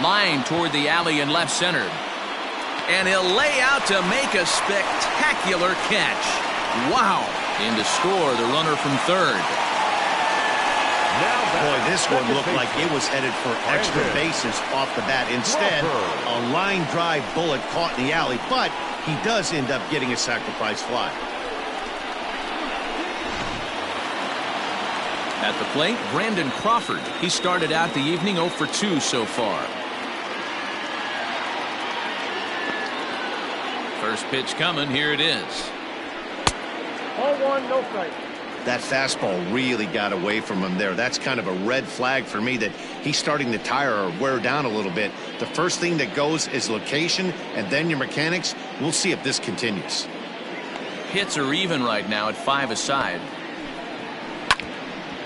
Line toward the alley in left center, and he'll lay out to make a spectacular catch. Wow! In to score the runner from third. Boy, this one looked like it was headed for extra bases off the bat. Instead, a line drive bullet caught in the alley, but he does end up getting a sacrifice fly. At the plate, Brandon Crawford. He started out the evening 0 for 2 so far. First pitch coming. Here it is. 0-1, no strike. That fastball really got away from him there. That's kind of a red flag for me that he's starting to tire or wear down a little bit. The first thing that goes is location and then your mechanics. We'll see if this continues. Hits are even right now at 5 aside.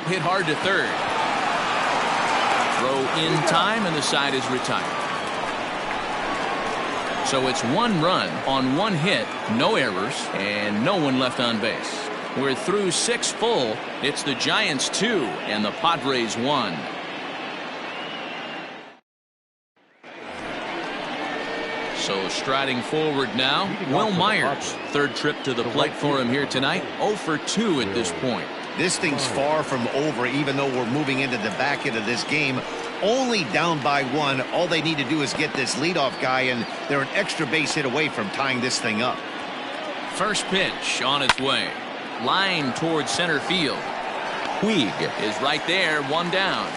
Hit hard to third. Throw in time and the side is retired. So it's 1 run on 1 hit, no errors, and no one left on base. We're through 6 full. It's the Giants 2 and the Padres 1. So striding forward now, Will Myers. Third trip to the plate for him here tonight. 0 for 2 at this point. This thing's far from over, even though we're moving into the back end of this game. Only down by 1. All they need to do is get this leadoff guy, and they're an extra base hit away from tying this thing up. First pitch on its way. Line towards center field. Puig is right there, 1 down.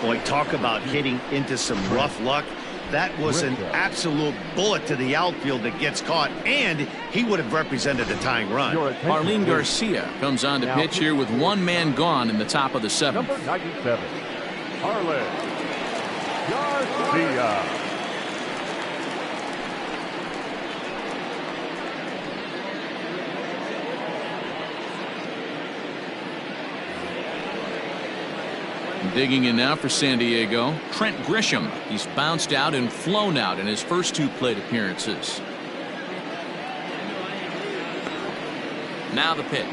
Boy, talk about hitting into some rough luck. That was an absolute bullet to the outfield that gets caught, and he would have represented the tying run. Marlene Garcia comes on to pitch here with 1 man gone in the top of the 7th. Number 97, Marlene Garcia. Digging in now for San Diego, Trent Grisham. He's bounced out and flown out in his first 2 plate appearances. Now the pitch.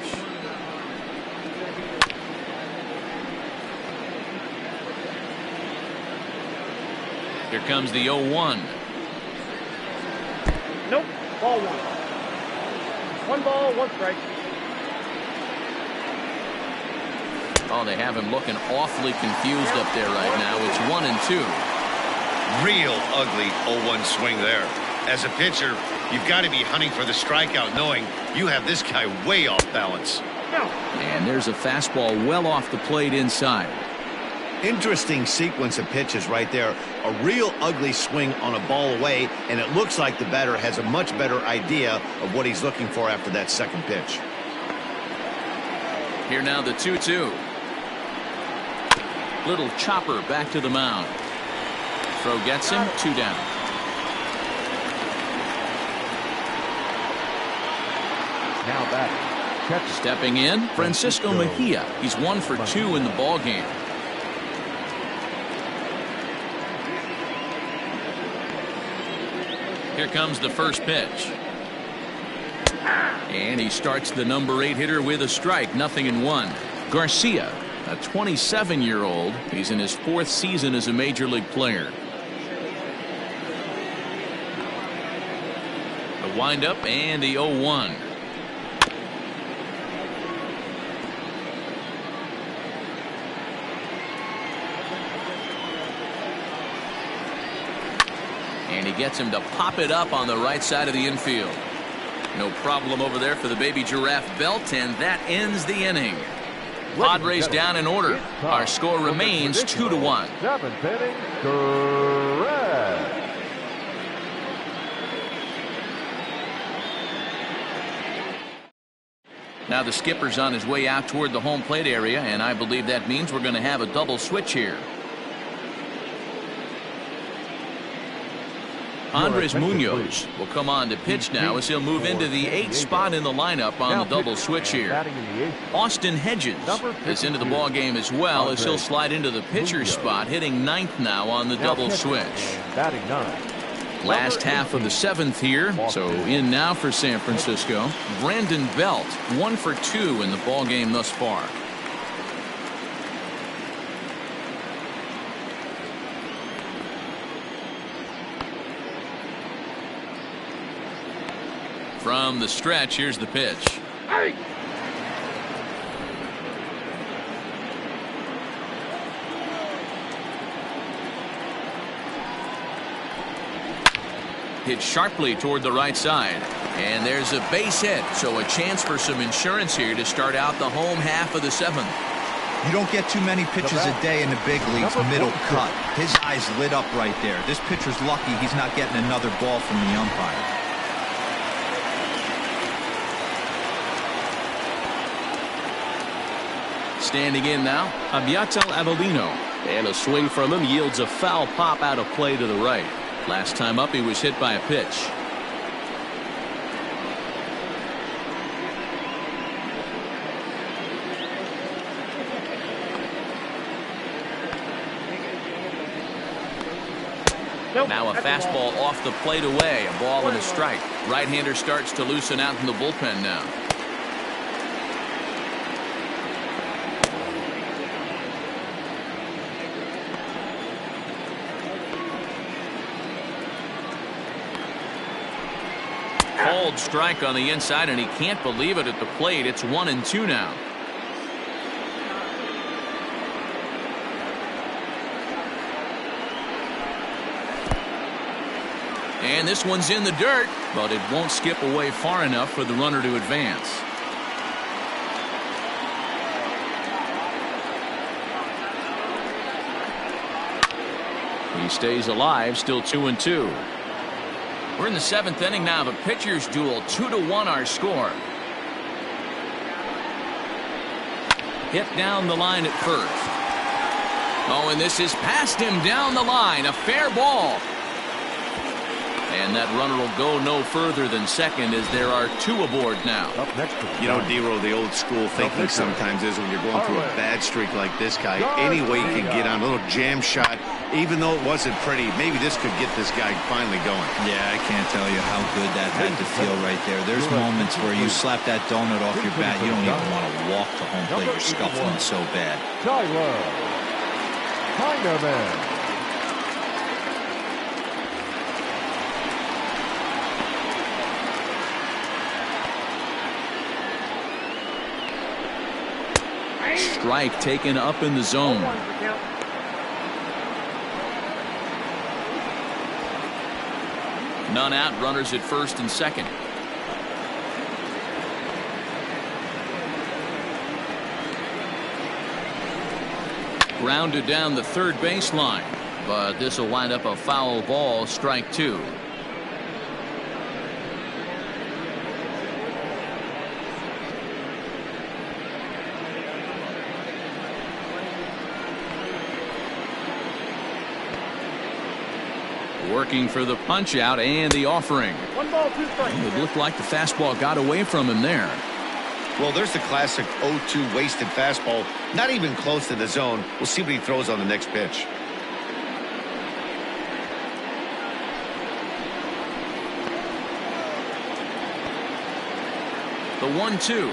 Here comes the 0-1. Nope, ball 1. 1 ball, 1 strike. Oh, they have him looking awfully confused up there right now. It's 1-2. Real ugly 0-1 swing there. As a pitcher, you've got to be hunting for the strikeout, knowing you have this guy way off balance. And there's a fastball well off the plate inside. Interesting sequence of pitches right there. A real ugly swing on a ball away, and it looks like the batter has a much better idea of what he's looking for after that second pitch. Here now the 2-2. Little chopper back to the mound. Throw gets him, 2 down. Now back. Stepping in, Francisco Mejia. He's 1 for 2 in the ball game. Here comes the first pitch. And he starts the number 8 hitter with a strike, 0-1. Garcia, a 27-year-old. He's in his 4th season as a major league player. The windup and the 0-1. And he gets him to pop it up on the right side of the infield. No problem over there for the baby giraffe belt, and that ends the inning. Padres down in order. Our score remains 2-1. 7th inning, correct. Now the skipper's on his way out toward the home plate area, and I believe that means we're going to have a double switch here. Andres Munoz will come on to pitch now as he'll move into the 8th spot in the lineup on the double switch here. Austin Hedges is into the ball game as well as he'll slide into the pitcher's spot, hitting 9th now on the double switch. Last half of the 7th here, so in now for San Francisco. Brandon Belt, 1 for 2 in the ball game thus far. From the stretch, here's the pitch. Hey! Hit sharply toward the right side. And there's a base hit, so a chance for some insurance here to start out the home half of the 7th. You don't get too many pitches a day in the big leagues middle cut. His eyes lit up right there. This pitcher's lucky he's not getting another ball from the umpire. Standing in now, Abiatel Avelino. And a swing from him yields a foul pop out of play to the right. Last time up, he was hit by a pitch. Now a fastball off the plate away. A ball and a strike. Right-hander starts to loosen out in the bullpen now. Called strike on the inside, and he can't believe it at the plate. It's 1-2 now. And this one's in the dirt, but it won't skip away far enough for the runner to advance. He stays alive, still 2-2. We're in the 7th inning now of a pitcher's duel. 2-1 our score. Hit down the line at first. Oh, and this is past him down the line. A fair ball. And that runner will go no further than second as there are 2 aboard now. You know, D-Row, the old school thinking sometimes is when you're going through a bad streak like this guy, any way you can get on a little jam shot, even though it wasn't pretty, maybe this could get this guy finally going. Yeah, I can't tell you how good that had to feel right there. There's moments where you slap that donut off your bat, you don't even want to walk to home plate. You're scuffling so bad. Tyler Heineman. Strike taken up in the zone. None out, runners at first and second. Grounded down the third baseline, but this will wind up a foul ball, strike 2. Working for the punch out and the offering. 1 ball, 2 strikes. It looked like the fastball got away from him there. Well, there's the classic 0-2 wasted fastball. Not even close to the zone. We'll see what he throws on the next pitch. The 1-2.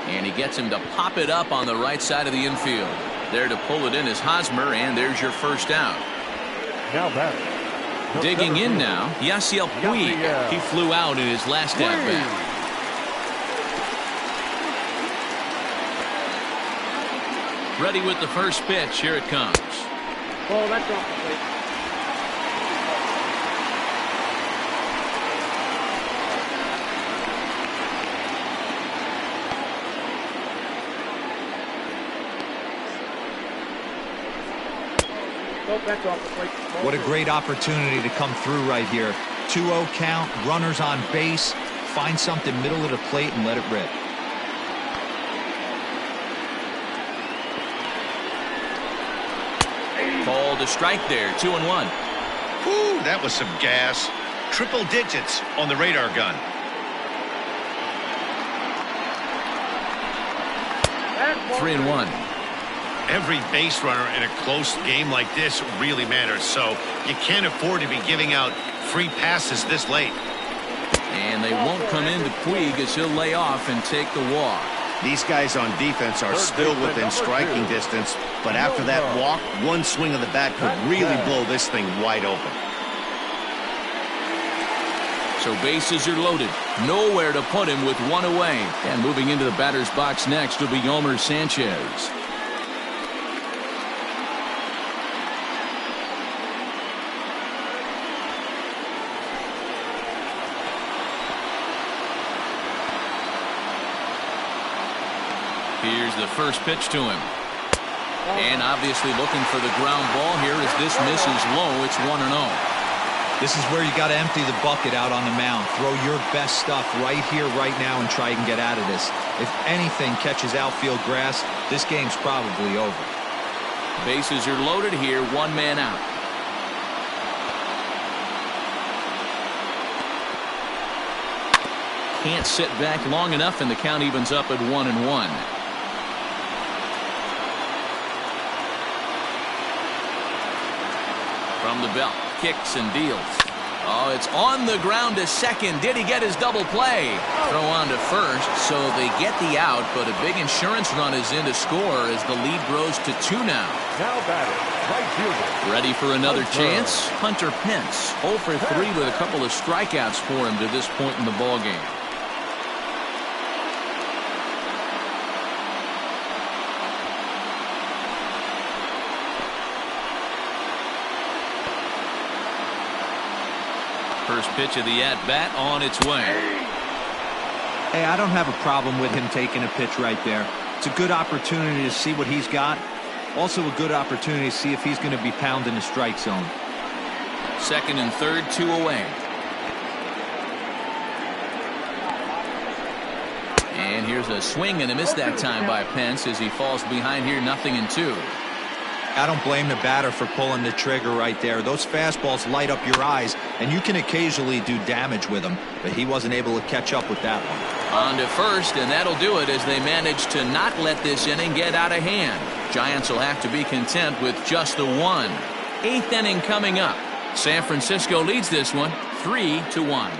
And he gets him to pop it up on the right side of the infield. There to pull it in is Hosmer, and there's your first out. Now back. Digging in now, Yasiel Puig. He flew out in his last at-bat. Ready with the first pitch. Here it comes. Oh, that's off the plate. That's off the plate. What a great opportunity to come through right here. 2-0 count, runners on base, Find something middle of the plate and let it rip. Called a strike there, 2-1. Whew, that was some gas. Triple digits on the radar gun. And 3-1. Every base runner in a close game like this really matters, so you can't afford to be giving out free passes this late. And they won't come into Puig as he'll lay off and take the walk. These guys on defense are still within striking distance, but after that walk, one swing of the bat could really blow this thing wide open. So bases are loaded. Nowhere to put him with one away. And moving into the batter's box next will be Yomer Sanchez. Here's the first pitch to him. And obviously looking for the ground ball here as this misses low. It's 1-0. This is where you got to empty the bucket out on the mound. Throw your best stuff right here, right now, and try and get out of this. If anything catches outfield grass, this game's probably over. Bases are loaded here, one man out. Can't sit back long enough, and the count evens up at 1-1. From the belt, kicks and deals. Oh, it's on the ground to second. Did he get his double play? Throw on to first, so they get the out, but a big insurance run is in to score as the lead grows to 2 now. Now batting, right fielder. Ready for another chance? Hunter Pence, 0 for 3 with a couple of strikeouts for him to this point in the ballgame. First pitch of the at-bat on its way. Hey, I don't have a problem with him taking a pitch right there. It's a good opportunity to see what he's got. Also a good opportunity to see if he's going to be pounding the strike zone. Second and third, 2 away. And here's a swing and a miss that time by Pence as he falls behind here, 0-2. I don't blame the batter for pulling the trigger right there. Those fastballs light up your eyes, and you can occasionally do damage with them, but he wasn't able to catch up with that one. On to first, and that'll do it as they manage to not let this inning get out of hand. Giants will have to be content with just the one. 8th inning coming up. San Francisco leads this one 3-1.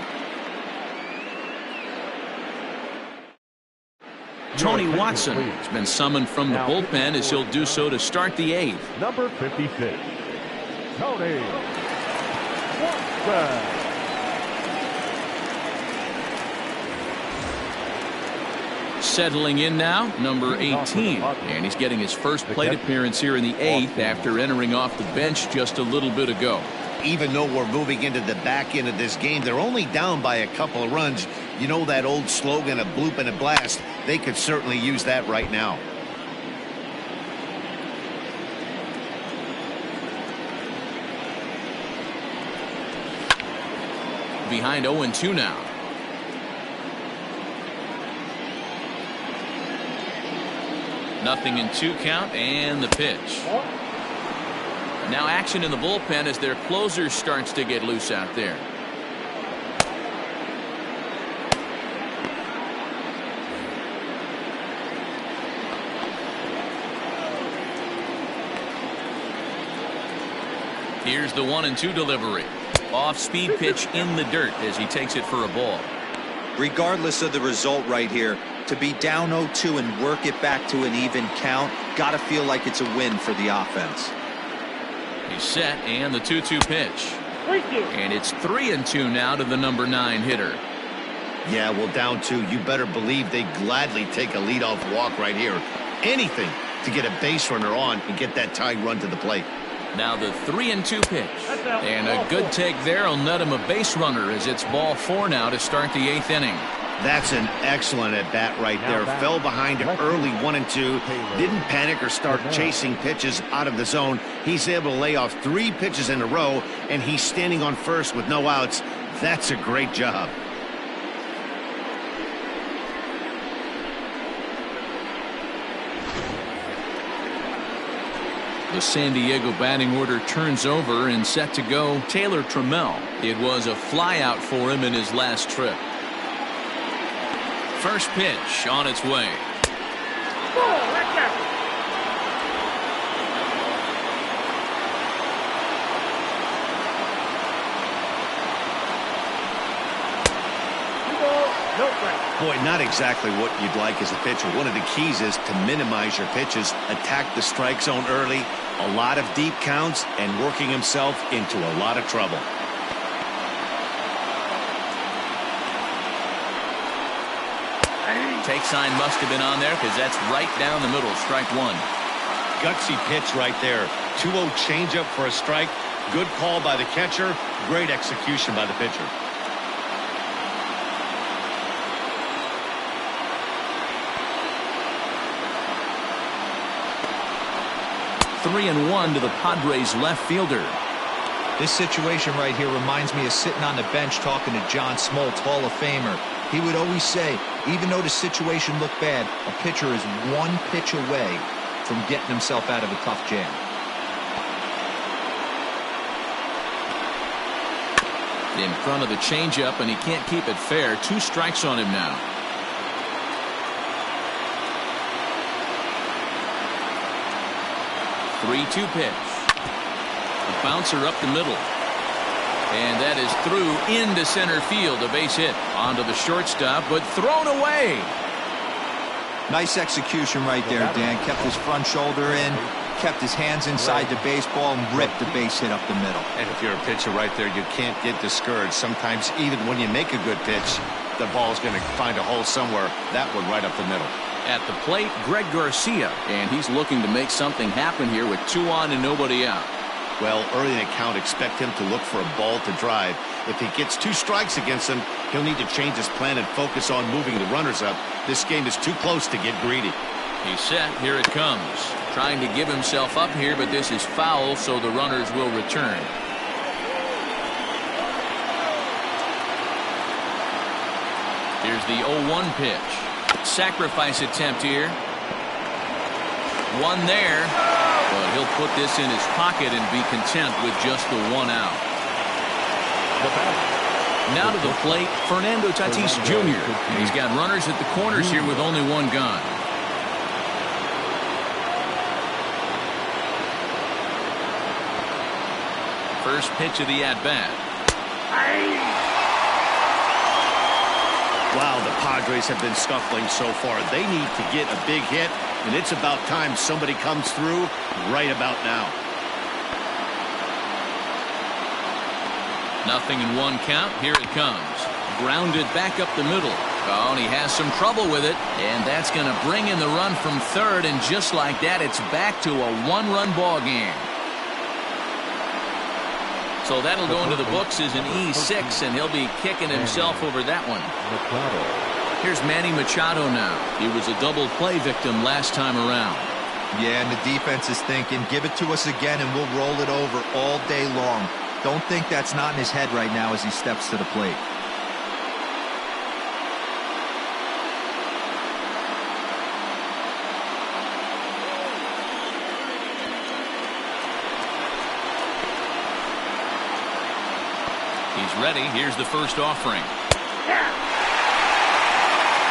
Tony Watson has been summoned from the bullpen as he'll do so to start the 8th. Number 56, Tony Watson. Settling in now, number 18. And he's getting his first plate appearance here in the 8th after entering off the bench just a little bit ago. Even though we're moving into the back end of this game, they're only down by a couple of runs. You know that old slogan, a bloop and a blast? They could certainly use that right now. Behind 0-2 now. Nothing in 2 count, and the pitch. Now action in the bullpen as their closer starts to get loose out there. Here's the 1-2 delivery. Off-speed pitch in the dirt as he takes it for a ball. Regardless of the result right here, to be down 0-2 and work it back to an even count, gotta feel like it's a win for the offense. He's set, and the 2-2 pitch. And it's 3-2 now to the number 9 hitter. Yeah, well, down 2, you better believe they gladly take a leadoff walk right here. Anything to get a base runner on and get that tying run to the plate. Now the 3-2 pitch. And a good take there will net him a base runner as it's ball 4 now to start the 8th inning. That's an excellent at-bat right there. Fell behind early 1-2. Didn't panic or start chasing pitches out of the zone. He's able to lay off 3 pitches in a row, and he's standing on first with no outs. That's a great job. The San Diego batting order turns over and set to go Taylor Trammell. It was a flyout for him in his last trip. First pitch on its way. Boy, not exactly what you'd like as a pitcher. One of the keys is to minimize your pitches, attack the strike zone early, a lot of deep counts, and working himself into a lot of trouble. Take sign must have been on there because that's right down the middle. Strike one. Gutsy pitch right there. 2-0 changeup for a strike. Good call by the catcher. Great execution by the pitcher. 3-1 to the Padres left fielder. This situation right here reminds me of sitting on the bench talking to John Smoltz, Hall of Famer. He would always say, even though the situation looked bad, a pitcher is one pitch away from getting himself out of a tough jam. In front of the changeup, and he can't keep it fair. 2 strikes on him now. Three-two pitch. A bouncer up the middle. And that is through into center field. A base hit onto the shortstop, but thrown away. Nice execution right there, Dan. Kept his front shoulder in, kept his hands inside the baseball, and ripped the base hit up the middle. And if you're a pitcher right there, you can't get discouraged. Sometimes even when you make a good pitch, the ball's going to find a hole somewhere. That one right up the middle. At the plate, Greg Garcia, and he's looking to make something happen here with 2 on and nobody out. Well, early in the count, expect him to look for a ball to drive. If he gets 2 strikes against him, he'll need to change his plan and focus on moving the runners up. This game is too close to get greedy. He's set. Here it comes. Trying to give himself up here, but this is foul, so the runners will return. Here's the 0-1 pitch. Sacrifice attempt here. One there, but he'll put this in his pocket and be content with just the 1 out. Now to the plate, Fernando Tatis Jr. And he's got runners at the corners here with only 1 gone. First pitch of the at-bat. Wow, the Padres have been scuffling so far. They need to get a big hit, and it's about time somebody comes through right about now. Nothing in 1 count. Here it comes. Grounded back up the middle. Oh, and he has some trouble with it, and that's going to bring in the run from third, and just like that, it's back to a 1-run ball game. So that'll go into the books as an E6, and he'll be kicking himself over that one. Here's Manny Machado now. He was a double play victim last time around. Yeah, and the defense is thinking, give it to us again and we'll roll it over all day long. Don't think that's not in his head right now as he steps to the plate. He's ready. Here's the first offering.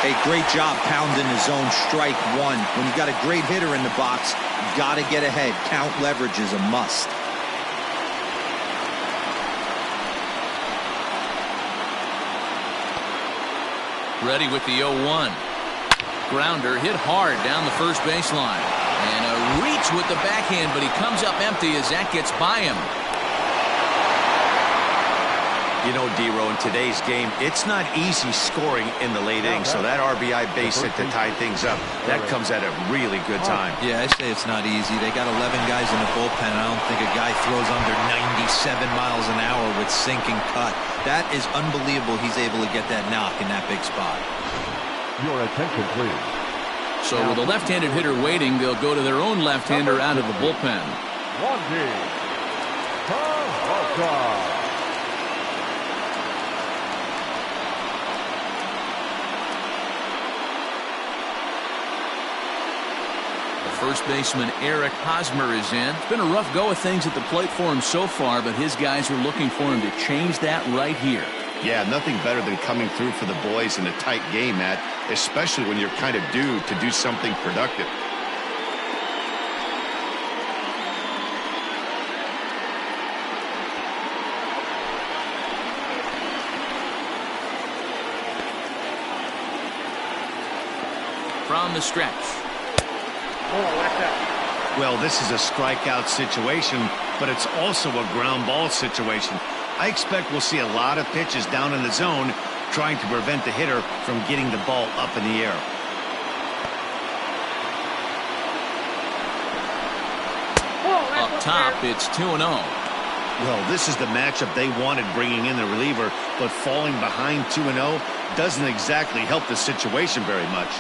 Hey, great job pounding the zone. Strike 1. When you got a great hitter in the box, you got to get ahead. Count leverage is a must. Ready with the 0-1. Grounder hit hard down the first baseline. And a reach with the backhand, but he comes up empty as that gets by him. You know, D-Row, in today's game, it's not easy scoring in the late innings, so that RBI base hit to tie things up, that comes at a really good time. Yeah, I say it's not easy. They got 11 guys in the bullpen, and I don't think a guy throws under 97 miles an hour with sinking cut. That is unbelievable he's able to get that knock in that big spot. Your attention, please. So with a left-handed hitter waiting, they'll go to their own left-hander out of the bullpen. Wandy Peralta. First baseman Eric Hosmer is in. It's been a rough go of things at the plate for him so far, but his guys are looking for him to change that right here. Yeah, nothing better than coming through for the boys in a tight game, Matt, especially when you're kind of due to do something productive. From the stretch. Well, this is a strikeout situation, but it's also a ground ball situation. I expect we'll see a lot of pitches down in the zone trying to prevent the hitter from getting the ball up in the air. Up top, it's 2-0. Well, this is the matchup they wanted, bringing in the reliever, but falling behind 2-0 doesn't exactly help the situation very much.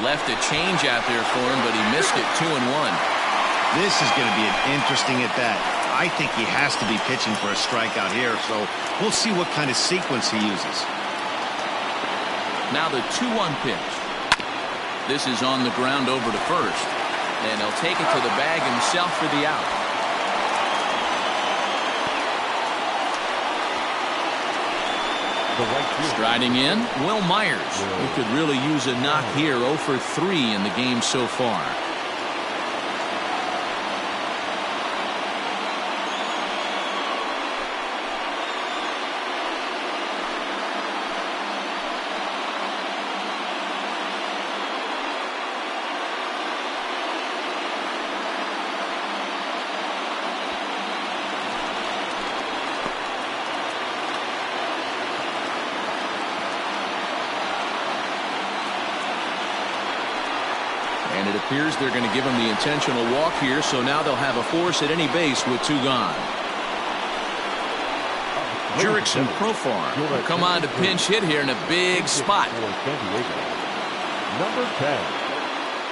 Left a change out there for him, but he missed it. 2-1. This is going to be an interesting at-bat. I think he has to be pitching for a strikeout here, so we'll see what kind of sequence he uses. Now the 2-1 pitch. This is on the ground over to first, and he'll take it to the bag himself for the out. Striding in, Will Myers, who could really use a knock here. 0 for 3 in the game so far. And it appears they're going to give him the intentional walk here, so now they'll have a force at any base with 2 gone. Jurickson Profar will come on to pinch hit here in a big spot. Number 10,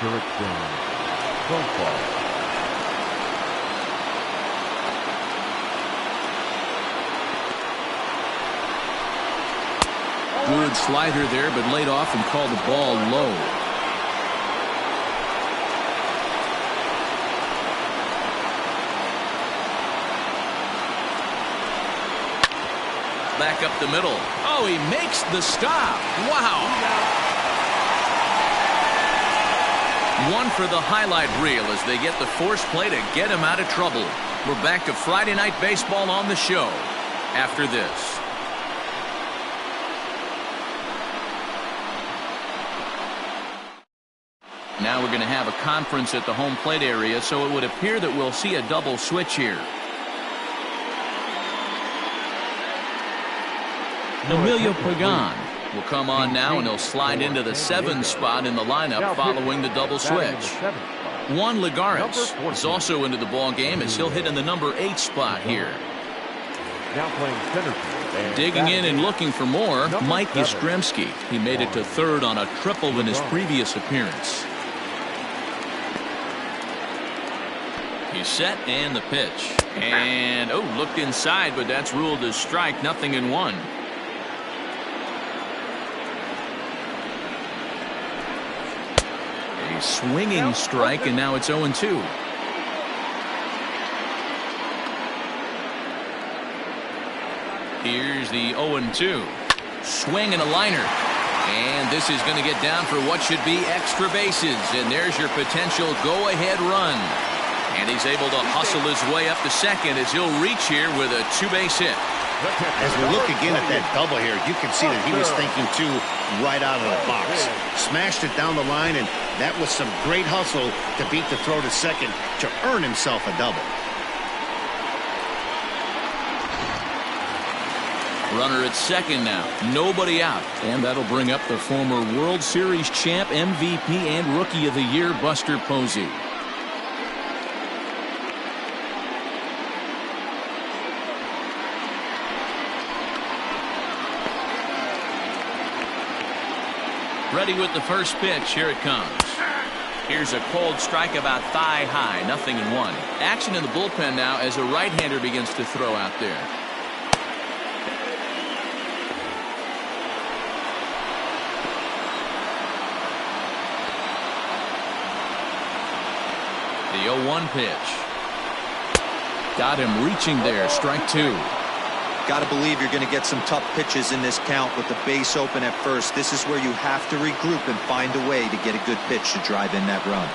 Jurickson Profar. Good slider there, but laid off and called the ball low. Back up the middle. Oh, he makes the stop. Wow. One for the highlight reel as they get the force play to get him out of trouble. We're back to Friday Night Baseball on the show after this. Now we're going to have a conference at the home plate area, so it would appear that we'll see a double switch here. Emilio Pagan will come on now, and he'll slide into the 7 spot in the lineup following the double switch. Juan Lagares is also into the ball game as he'll hit in the number 8 spot here. Now playing center field. Digging in and looking for more, Mike Yastrzemski. He made it to 3rd on a triple in his previous appearance. He's set, and the pitch. And, oh, looked inside, but that's ruled as strike. 0-1. A swinging strike, and now it's 0-2. Here's the 0-2. Swing and a liner. And this is going to get down for what should be extra bases. And there's your potential go-ahead run. And he's able to hustle his way up to second as he'll reach here with a 2-base hit. As we look again at that double here, you can see that he was thinking too right out of the box. Smashed it down the line, and that was some great hustle to beat the throw to second to earn himself a double. Runner at second now. Nobody out. And that'll bring up the former World Series champ, MVP, and Rookie of the Year, Buster Posey. Ready with the first pitch. Here it comes. Here's a cold strike about thigh high. 0-1. Action in the bullpen now as a right-hander begins to throw out there. 0-1 pitch. Got him reaching there. Strike two. Got to believe you're going to get some tough pitches in this count with the base open at first. This is where you have to regroup and find a way to get a good pitch to drive in that run.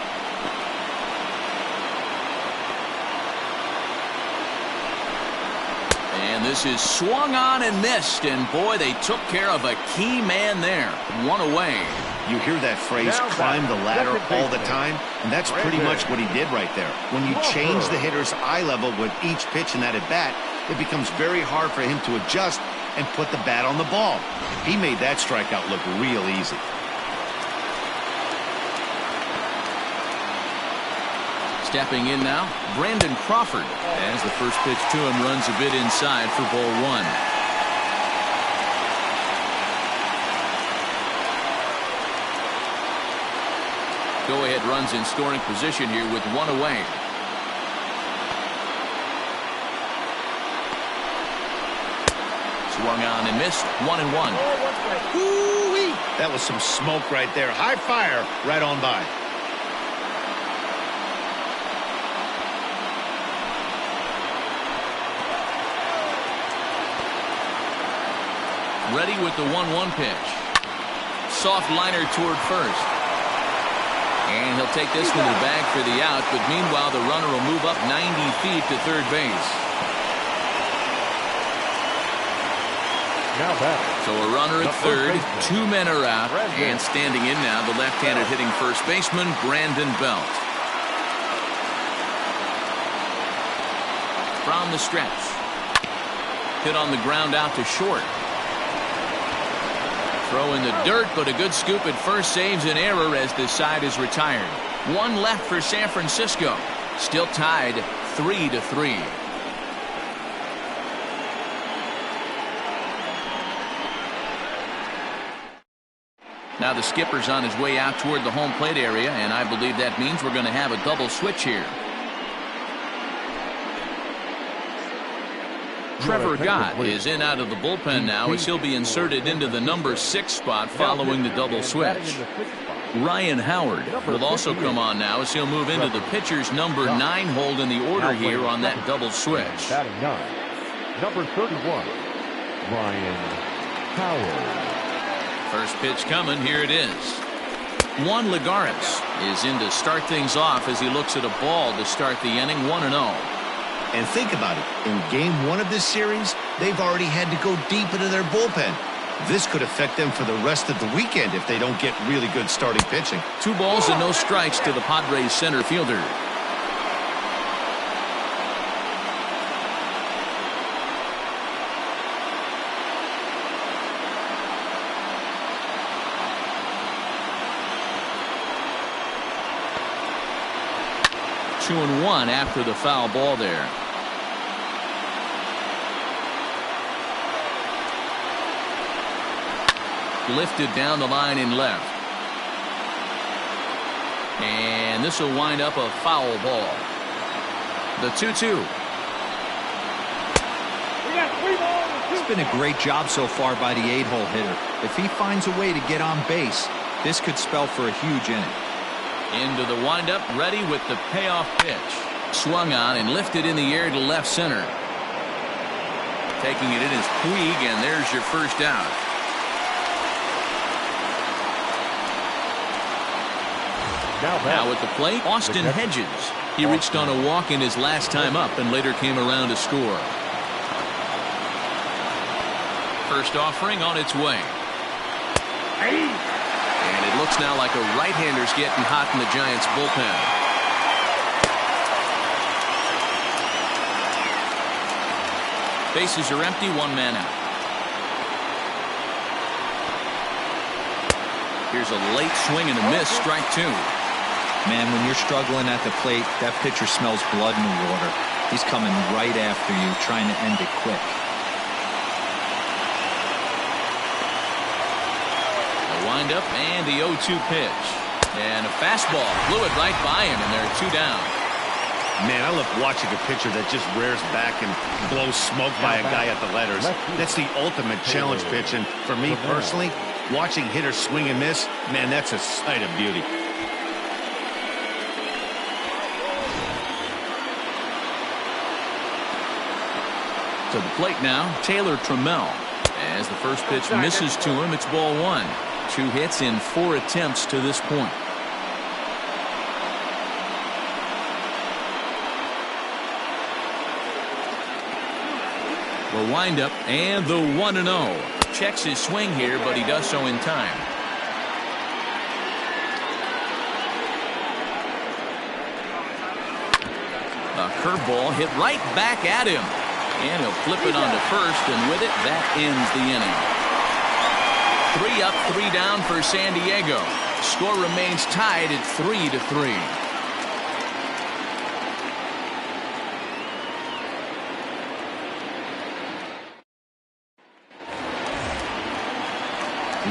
And this is swung on and missed. And boy, they took care of a key man there. One away. You hear that phrase, climb the ladder, all the time, and that's pretty much what he did right there. When you change the hitter's eye level with each pitch in that at-bat, it becomes very hard for him to adjust and put the bat on the ball. He made that strikeout look real easy. Stepping in now, Brandon Crawford, as the first pitch to him runs a bit inside for ball one. Go-ahead runs in scoring position here with one away. Swung on and missed. 1-1. Ooh-wee. That was some smoke right there. High fire right on by. Ready with the 1-1 pitch. Soft liner toward first. And he'll take this one to the bag for the out, but meanwhile the runner will move up 90 feet to third base. Now back. So a runner at third, two men are out, and standing in now the left-handed hitting first baseman, Brandon Belt. From the stretch. Hit on the ground out to short. Throw in the dirt, but a good scoop at first saves an error as this side is retired. One left for San Francisco. Still tied 3-3. Now the skipper's on his way out toward the home plate area, and I believe that means we're going to have a double switch here. Trevor Gott is in out of the bullpen now as he'll be inserted into the number 6 spot following the double switch. Ryan Howard will also come on now as he'll move into the pitcher's number 9 hold in the order here on that double switch. Batting 9, number 31, Ryan Howard. First pitch coming. Here it is. Juan Lagares is in to start things off as he looks at a ball to start the inning. 1-0. And think about it. In game 1 of this series, they've already had to go deep into their bullpen. This could affect them for the rest of the weekend if they don't get really good starting pitching. 2 balls and no strikes to the Padres center fielder. Two and one after the foul ball there. Lifted down the line in left. And this will wind up a foul ball. The 2-2. It's been a great job so far by the 8-hole hitter. If he finds a way to get on base, this could spell for a huge inning. Into the windup, ready with the payoff pitch. Swung on and lifted in the air to left center. Taking it in is Puig, and there's your first out. Now at the plate, Austin Hedges. He reached on a walk in his last time up and later came around to score. First offering on its way. And it looks now like a right-hander's getting hot in the Giants bullpen. Bases are empty, 1 man out. Here's a late swing and a miss, strike 2. Man, when you're struggling at the plate, that pitcher smells blood in the water. He's coming right after you, trying to end it quick. The windup and the 0-2 pitch. And a fastball blew it right by him, and they're 2 down. Man, I love watching a pitcher that just rears back and blows smoke by a guy at the letters. That's the ultimate challenge pitch, and for me personally, watching hitters swing and miss, man, that's a sight of beauty. To the plate now, Taylor Trammell. As the first pitch misses to him, it's ball one. 2 hits in 4 attempts to this point. The windup and the 1-0. Checks his swing here, but he does so in time. A curveball hit right back at him. And he'll flip it onto first, and with it, that ends the inning. 3 up, 3 down for San Diego. Score remains tied at 3-3.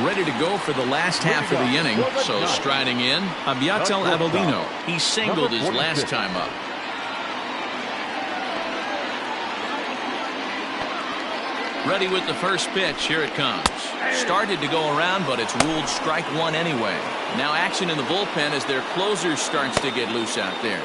Ready to go for the last half of the inning. So striding in, Abiatel Avelino. He singled his last time up. Ready with the first pitch. Here it comes. Started to go around, but it's ruled strike one anyway. Now action in the bullpen as their closer starts to get loose out there.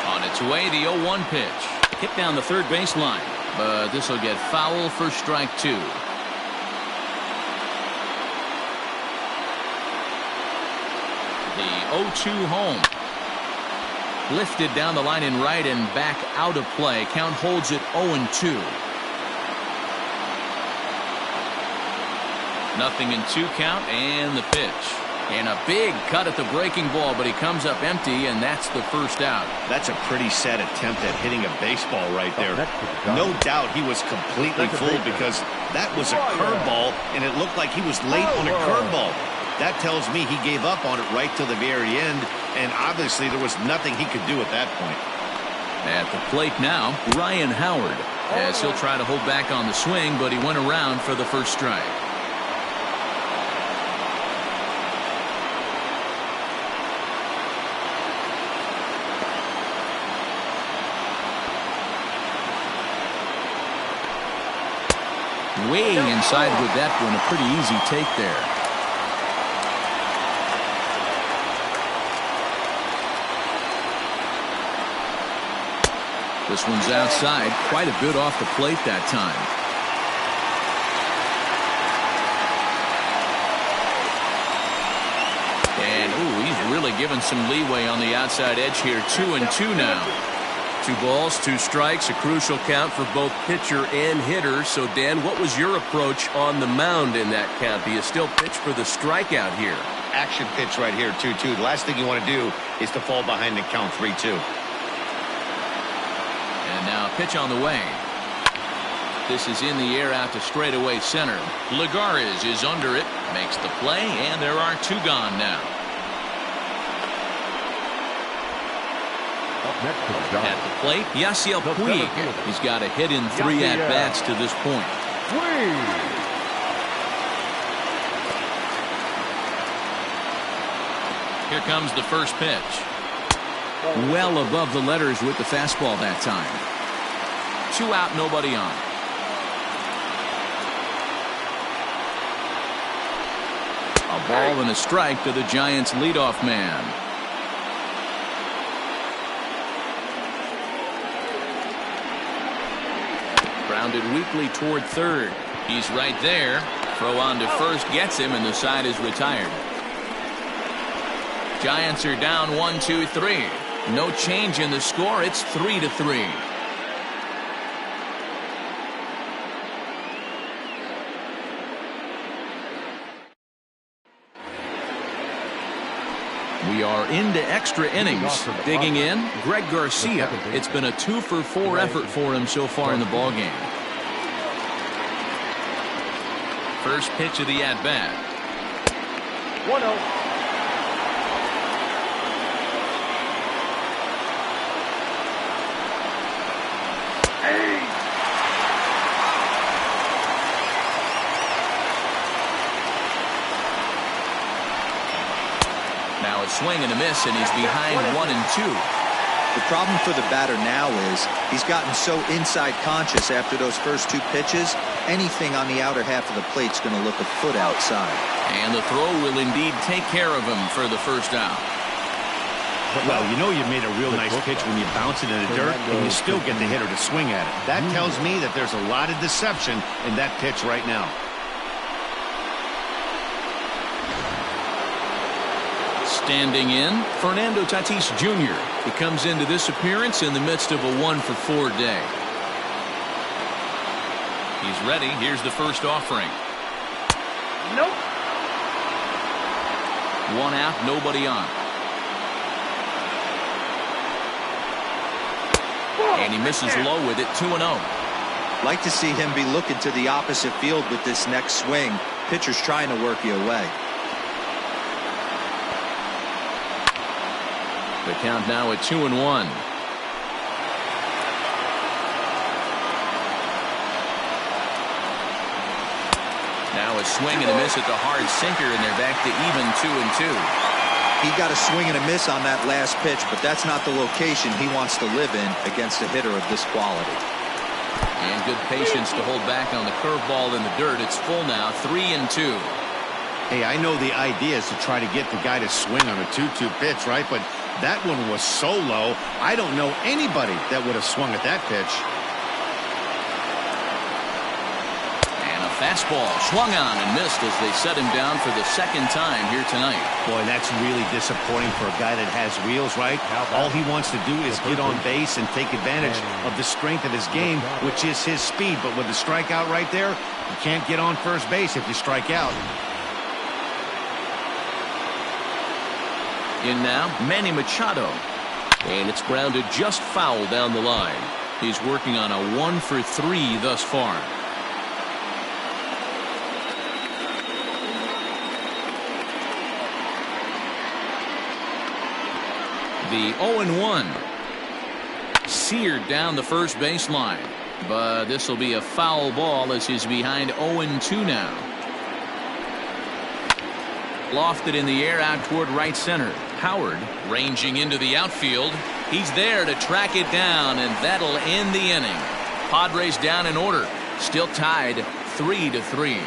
On its way, the 0-1 pitch. Hit down the third baseline, but this will get foul for strike 2. The 0-2 home. Lifted down the line in right and back out of play. Count holds it 0-2. Nothing in 2 count, and the pitch. And a big cut at the breaking ball, but he comes up empty, and that's the first out. That's a pretty sad attempt at hitting a baseball right there. No doubt he was completely fooled because that was a curveball, and it looked like he was late on a curveball. That tells me he gave up on it right till the very end, and obviously there was nothing he could do at that point. At the plate now, Ryan Howard, as he'll try to hold back on the swing, but he went around for the first strike. Way inside with that one, a pretty easy take there. This one's outside, quite a bit off the plate that time. And he's really given some leeway on the outside edge here. 2-2 now. 2 balls, 2 strikes, a crucial count for both pitcher and hitter. So, Dan, what was your approach on the mound in that count? Do you still pitch for the strikeout here? Action pitch right here, 2-2. The last thing you want to do is to fall behind and count 3-2. And now a pitch on the way. This is in the air out to straightaway center. Lagares is under it, makes the play, and there are 2 gone now. At the plate, Yasiel Puig. He's got a hit in 3 at-bats to this point. Here comes the first pitch. Well above the letters with the fastball that time. 2 out, nobody on. A ball and a strike to the Giants' leadoff man. Grounded weakly toward third. He's right there. Throw on to first gets him, and the side is retired. Giants are down 1-2-3. No change in the score. It's 3-3. We are into extra innings. Digging in, Greg Garcia. It's been a 2-for-4 effort for him so far in the ballgame. First pitch of the at-bat. 1-0. Now a swing and a miss, and he's behind 1-2. The problem for the batter now is he's gotten so inside conscious after those first 2 pitches, anything on the outer half of the plate's going to look a foot outside. And the throw will indeed take care of him for the first out. Well, you know you made a real nice pitch when you bounce it in the dirt and you still get the hitter to swing at it. That tells me that there's a lot of deception in that pitch right now. Standing in, Fernando Tatis Jr. He comes into this appearance in the midst of a 1-for-4 day. He's ready. Here's the first offering. Nope. 1 out, nobody on. And he misses low with it, 2-0. Like to see him be looking to the opposite field with this next swing. Pitcher's trying to work you away. The count now at 2-1. Now a swing and a miss at the hard sinker, and they're back to even 2-2. He got a swing and a miss on that last pitch, but that's not the location he wants to live in against a hitter of this quality. And good patience to hold back on the curveball in the dirt. It's full now, 3-2. Hey, I know the idea is to try to get the guy to swing on a 2-2 pitch, right? But that one was so low, I don't know anybody that would have swung at that pitch. Fastball swung on and missed as they set him down for the second time here tonight. Boy, that's really disappointing for a guy that has wheels, right? All he wants to do is get on base and take advantage of the strength of his game, which is his speed. But with the strikeout right there, you can't get on first base if you strike out. In now, Manny Machado. And it's grounded just foul down the line. He's working on a 1-for-3 thus far. The 0-1. Seared down the first baseline. But this will be a foul ball as he's behind 0-2 now. Lofted in the air out toward right center. Howard ranging into the outfield. He's there to track it down, and that'll end the inning. Padres down in order. Still tied 3-3.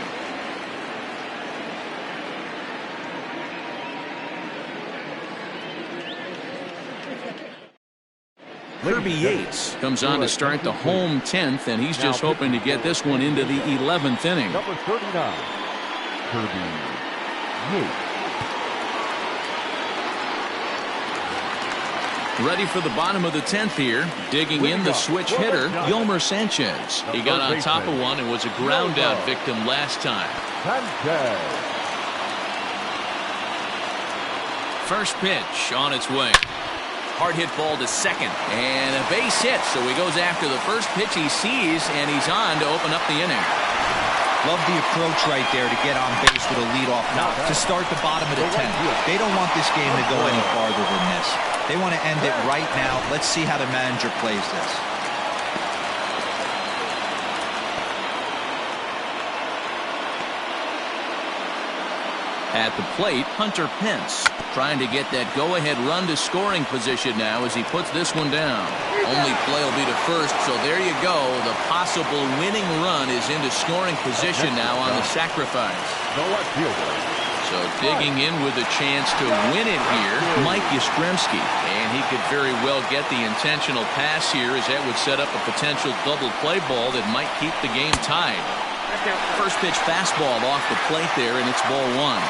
Kirby Yates comes on to start the home 10th, and he's just hoping to get this one into the 11th inning. Number 39, Kirby Yates. Ready for the bottom of the 10th here. Digging in the switch hitter, Yolmer Sanchez. He got on top of one and was a ground out victim last time. First pitch on its way. Hard hit ball to second. And a base hit, so he goes after the first pitch he sees, and he's on to open up the inning. Love the approach right there to get on base with a leadoff knock to start the bottom of the 10th. They don't want this game to go any farther than this. They want to end it right now. Let's see how the manager plays this. At the plate, Hunter Pence trying to get that go-ahead run to scoring position now as he puts this one down. Only play will be to first, so there you go. The possible winning run is into scoring position now on the sacrifice. So digging in with a chance to win it here, Mike Yastrzemski. And he could very well get the intentional pass here, as that would set up a potential double play ball that might keep the game tied. First pitch fastball off the plate there, and it's ball 1.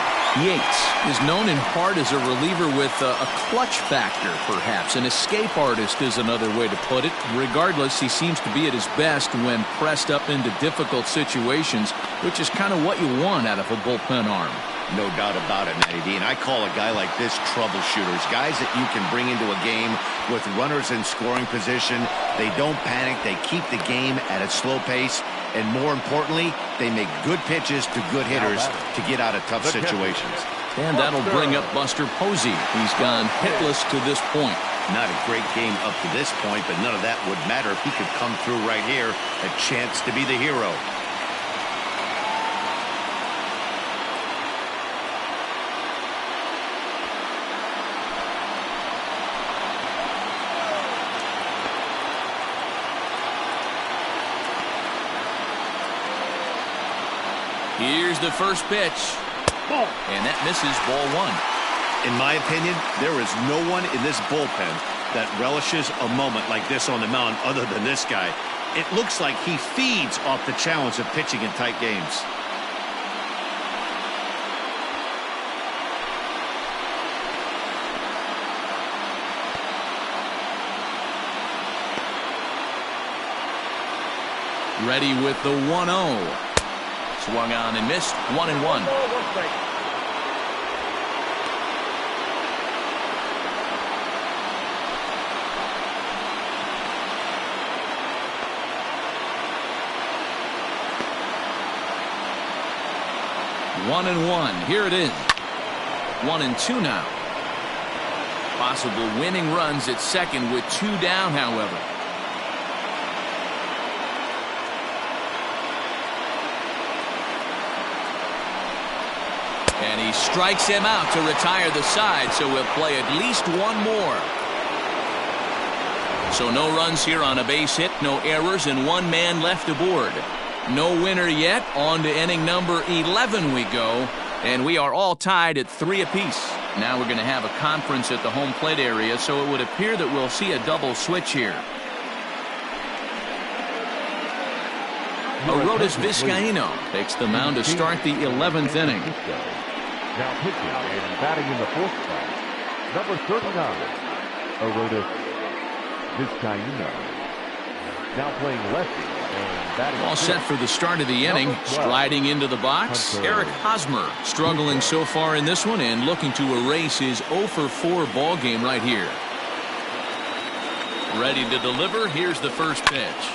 Yates is known in part as a reliever with a clutch factor, perhaps. An escape artist is another way to put it. Regardless, he seems to be at his best when pressed up into difficult situations, which is kind of what you want out of a bullpen arm. No doubt about it, Matty D. And I call a guy like this troubleshooters. Guys that you can bring into a game with runners in scoring position. They don't panic. They keep the game at a slow pace. And more importantly, they make good pitches to good hitters to get out of tough situations. And that'll bring up Buster Posey. He's gone hitless to this point. Not a great game up to this point, but none of that would matter if he could come through right here. A chance to be the hero. Here's the first pitch. Ball. And that misses, ball one. In my opinion, there is no one in this bullpen that relishes a moment like this on the mound other than this guy. It looks like he feeds off the challenge of pitching in tight games. Ready with the 1-0. Swung on and missed. 1-1. Ball, one strike. One and one. Here it is. 1-2 now. Possible winning runs at second with 2 down, however. And he strikes him out to retire the side, so we'll play at least one more. So no runs here on a base hit, no errors, and 1 man left aboard. No winner yet. On to inning number 11 we go, and we are all tied at 3 apiece. Now we're going to have a conference at the home plate area, so it would appear that we'll see a double switch here. Arodys Vizcaíno takes the mound to start the 11th inning. Now pitching and batting in the 4th spot, number 39, Arodys Vizcaíno. Now playing lefty and batting. All set for the start of the inning. Striding into the box, Eric Hosmer, struggling so far in this one and looking to erase his 0-for-4 ball game right here. Ready to deliver. Here's the first pitch.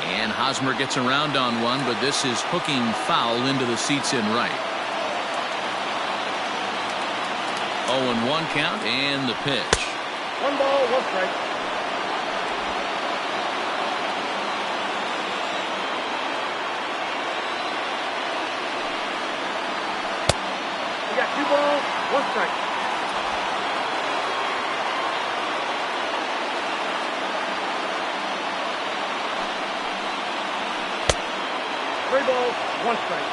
And Hosmer gets around on one, but this is hooking foul into the seats in right. 0-1 count and the pitch. 1 ball, 1 strike. We got 2 balls, 1 strike. Three balls, 1 strike.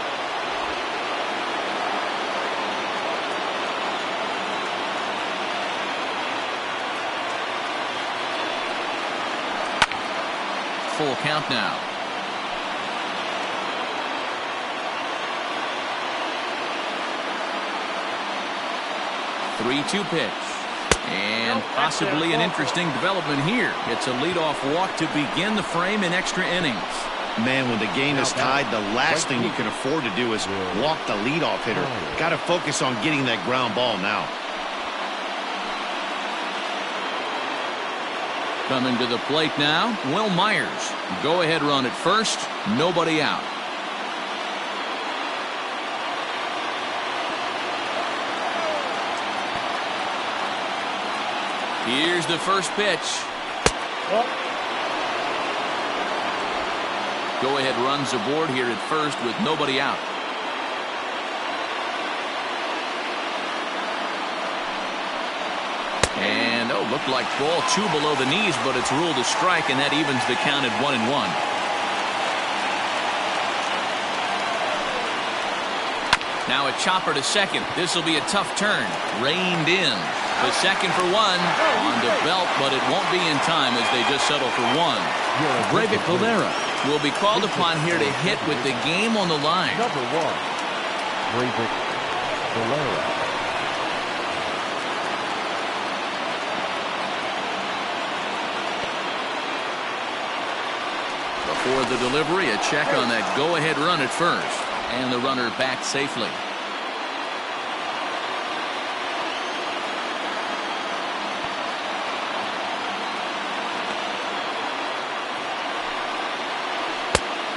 Full count now. Three-two pitch. And possibly an interesting development here. It's a leadoff walk to begin the frame in extra innings. Man, when the game is tied, the last thing you can afford to do is walk the leadoff hitter. Got to focus on getting that ground ball now. Coming to the plate now, Will Myers. Go ahead run at first, nobody out. Here's the first pitch. Go ahead runs aboard here at first with nobody out. And looked like ball 2 below the knees, but it's ruled a strike, and that evens the count at 1-1. Now a chopper to second. This will be a tough turn. Reined in. The second for 1 on the belt, but it won't be in time as they just settle for 1. Breivik Valera will be called upon here to hit with the game on the line. Number 1, Breivik Valera. For the delivery, a check on that go-ahead run at first. And the runner back safely.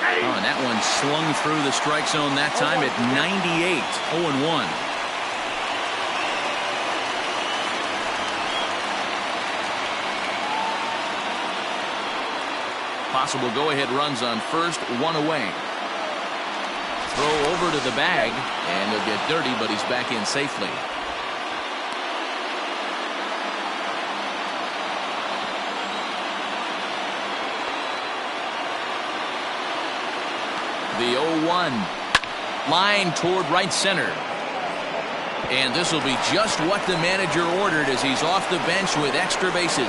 Oh, and that one slung through the strike zone that time at 98. 0-1. Possible go-ahead runs on first, 1 away. Throw over to the bag, and he'll get dirty, but he's back in safely. The 0-1. Line toward right center. And this will be just what the manager ordered as he's off the bench with extra bases.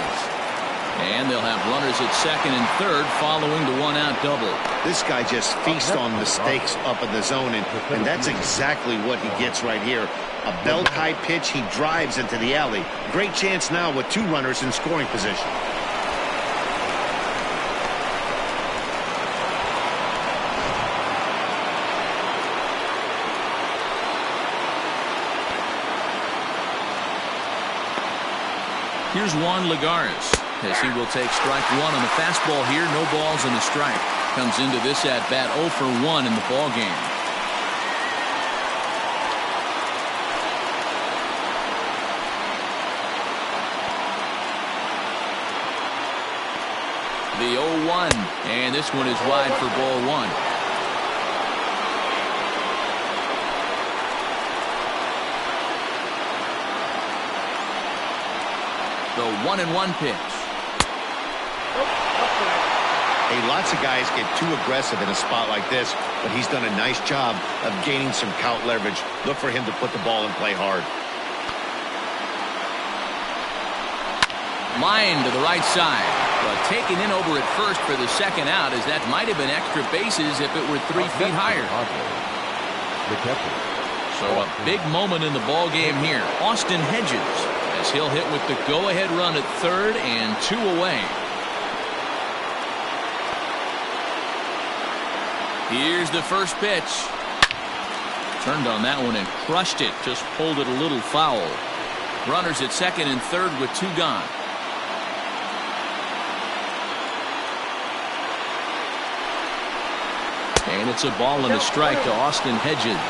And they'll have runners at second and third following the one-out double. This guy just feasts on mistakes up in the zone, and that's exactly what he gets right here. A belt-high pitch, he drives into the alley. Great chance now with 2 runners in scoring position. Here's Juan Lagares as he will take strike 1 on the fastball here. No balls and a strike. Comes into this at bat 0 for 1 in the ball game. The 0-1, and this one is wide for ball 1. The 1-1 pitch. Hey, lots of guys get too aggressive in a spot like this, but he's done a nice job of gaining some count leverage. Look for him to put the ball in play hard. Line to the right side, but taken in over at first for the second out, as that might have been extra bases if it were 3 feet higher. So a big moment in the ball game here. Austin Hedges, as he'll hit with the go-ahead run at third and 2 away. Here's the first pitch. Turned on that one and crushed it. Just pulled it a little foul. Runners at second and third with 2 gone. And it's a ball and a strike to Austin Hedges.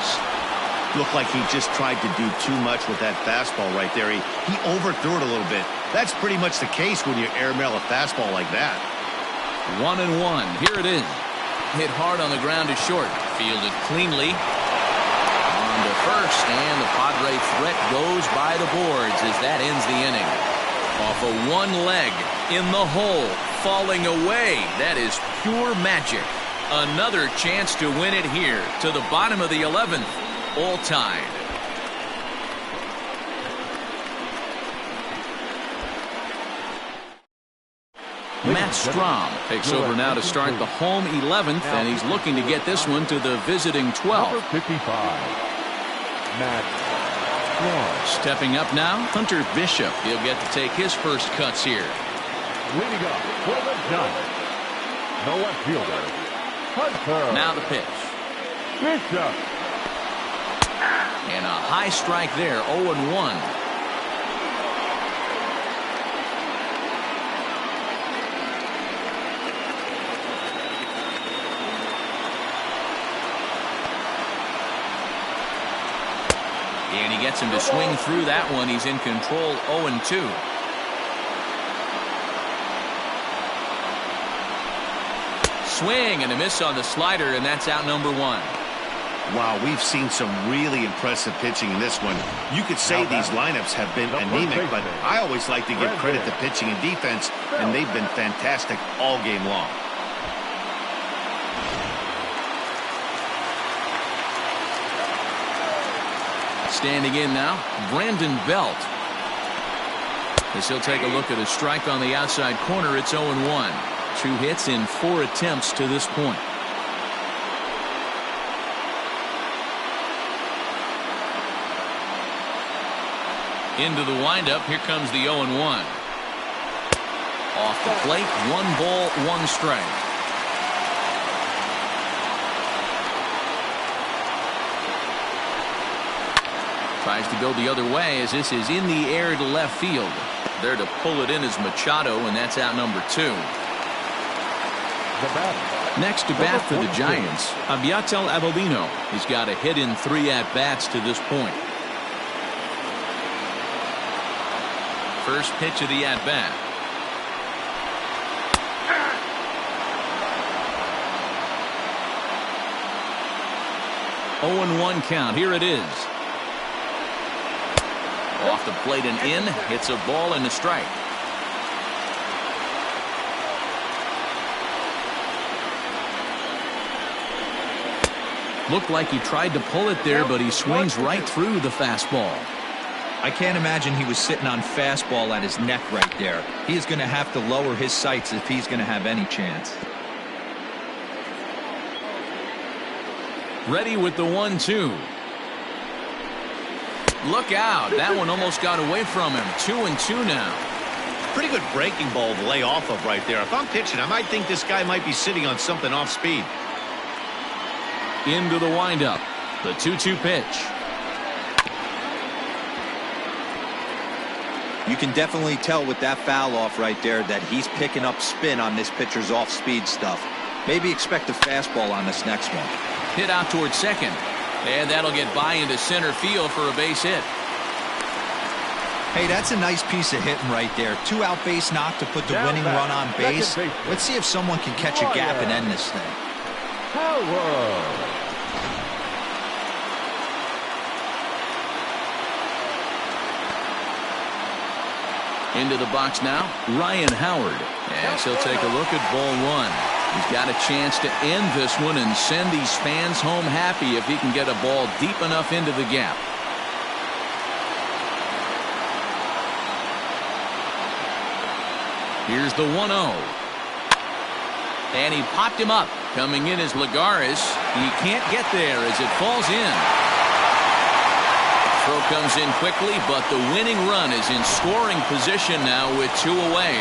Looked like he just tried to do too much with that fastball right there. He overthrew it a little bit. That's pretty much the case when you airmail a fastball like that. 1-1. Here it is. Hit hard on the ground to short. Fielded cleanly. On to first, and the Padre threat goes by the boards as that ends the inning. Off of one leg, in the hole, falling away. That is pure magic. Another chance to win it here to the bottom of the 11th. All tied. Matt Strom takes over now to start the home 11th, and he's looking to get this one to the visiting 12th. Number 55, Matt Strom. Stepping up now, Hunter Bishop. He'll get to take his first cuts here. Leading up for the Giants, the left fielder, Hunter. Now the pitch. Bishop. And a high strike there, 0-1. And he gets him to swing through that one. He's in control, 0-2. Swing and a miss on the slider, and that's out number 1. Wow, we've seen some really impressive pitching in this one. You could say these lineups have been anemic, but I always like to give credit to pitching and defense, and they've been fantastic all game long. Standing in now, Brandon Belt. As he'll take a look at a strike on the outside corner, it's 0-1. 2 hits in 4 attempts to this point. Into the windup, here comes the 0-1. Off the plate, 1 ball, 1 strike. Tries to go the other way as this is in the air to left field. There to pull it in is Machado, and that's out number 2. Next to bat for the Giants, Abiatel Avelino. He's got a hit in 3 at-bats to this point. First pitch of the at-bat. Oh, 0-1 count. Here it is. Off the plate and in. Hits a ball and a strike. Looked like he tried to pull it there, but he swings right through the fastball. I can't imagine he was sitting on fastball at his neck right there. He is going to have to lower his sights if he's going to have any chance. Ready with the 1-2. Look out. That one almost got away from him. 2-2 now. Pretty good breaking ball to lay off of right there. If I'm pitching, I might think this guy might be sitting on something off speed. Into the windup. The 2-2 pitch. You can definitely tell with that foul off right there that he's picking up spin on this pitcher's off-speed stuff. Maybe expect a fastball on this next one. Hit out towards second. And that'll get by into center field for a base hit. Hey, that's a nice piece of hitting right there. 2-out base knock to put the winning run on base. Let's see if someone can catch a gap and end this thing. Into the box now, Ryan Howard. As he'll take a look at ball one. He's got a chance to end this one and send these fans home happy if he can get a ball deep enough into the gap. Here's the 1-0. And he popped him up. Coming in is Lagares. He can't get there as it falls in. Throw comes in quickly, but the winning run is in scoring position now with 2 away.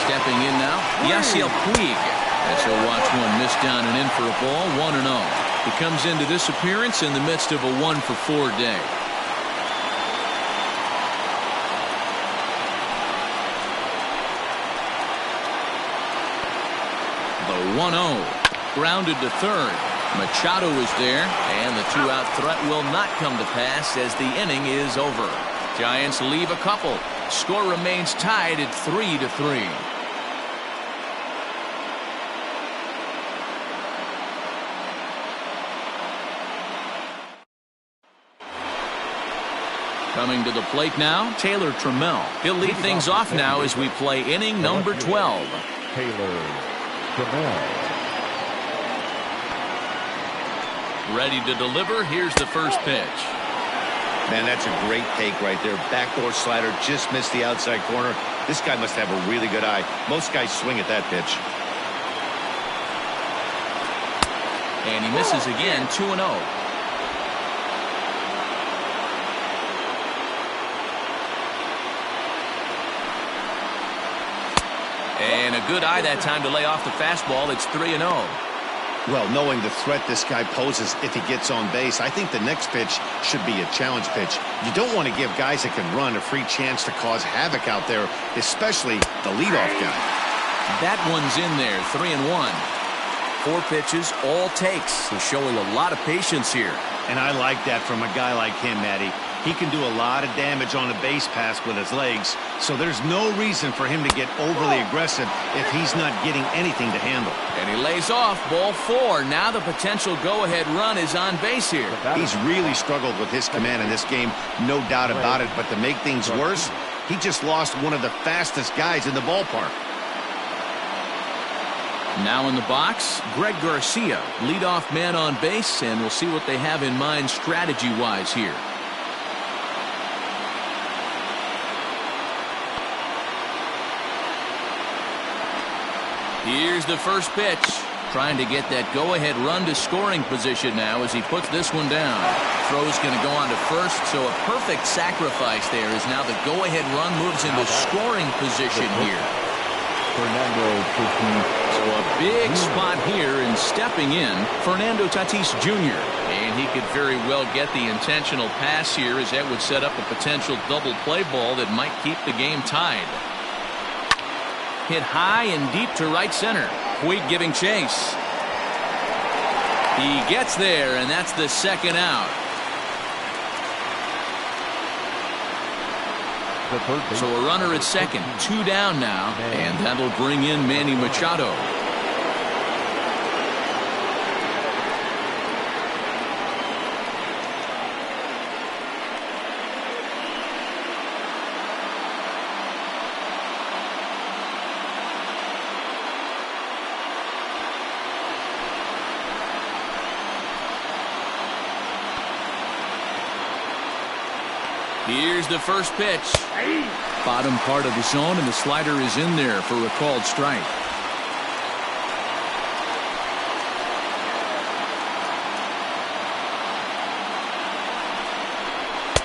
Stepping in now, Yasiel Puig. As he'll watch one miss down and in for a ball, 1-0. He comes into this appearance in the midst of a 1-for-4 day. The 1-0. Grounded to third. Machado is there, and the 2-out threat will not come to pass as the inning is over. Giants leave a couple. Score remains tied at 3-3. Coming to the plate now, Taylor Trammell. He'll lead things off now as we play inning number 12. Taylor Trammell. Ready to deliver. Here's the first pitch. Man, that's a great take right there. Backdoor slider, just missed the outside corner. This guy must have a really good eye. Most guys swing at that pitch. And he misses again, 2-0. And a good eye that time to lay off the fastball. It's 3-0. Well, knowing the threat this guy poses if he gets on base, I think the next pitch should be a challenge pitch. You don't want to give guys that can run a free chance to cause havoc out there, especially the leadoff guy. That one's in there, 3-1. 4 pitches, all takes. So showing a lot of patience here. And I like that from a guy like him, Matty. He can do a lot of damage on a base pass with his legs, so there's no reason for him to get overly aggressive if he's not getting anything to handle. And he lays off, ball 4. Now the potential go-ahead run is on base here. He's really struggled with his command in this game, no doubt about it, but to make things worse, he just lost one of the fastest guys in the ballpark. Now in the box, Greg Garcia, leadoff man on base, and we'll see what they have in mind strategy-wise here. Here's the first pitch. Trying to get that go-ahead run to scoring position now as he puts this one down. Throw's going to go on to first, so a perfect sacrifice there as now the go-ahead run moves into scoring position here. So a big spot here, and stepping in, Fernando Tatis Jr. And he could very well get the intentional pass here as that would set up a potential double play ball that might keep the game tied. Hit high and deep to right center. Puig giving chase. He gets there, and that's the second out. So a runner at second, 2 down now, and that'll bring in Manny Machado. Here's the first pitch. Bottom part of the zone, and the slider is in there for a called strike.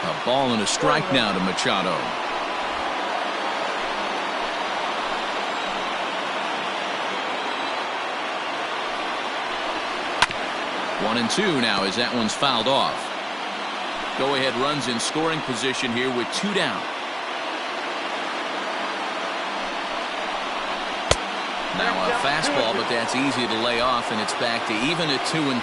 A ball and a strike now to Machado. 1-2 now as that one's fouled off. Go-ahead runs in scoring position here with 2 down. Now a fastball, but that's easy to lay off, and it's back to even at 2-2.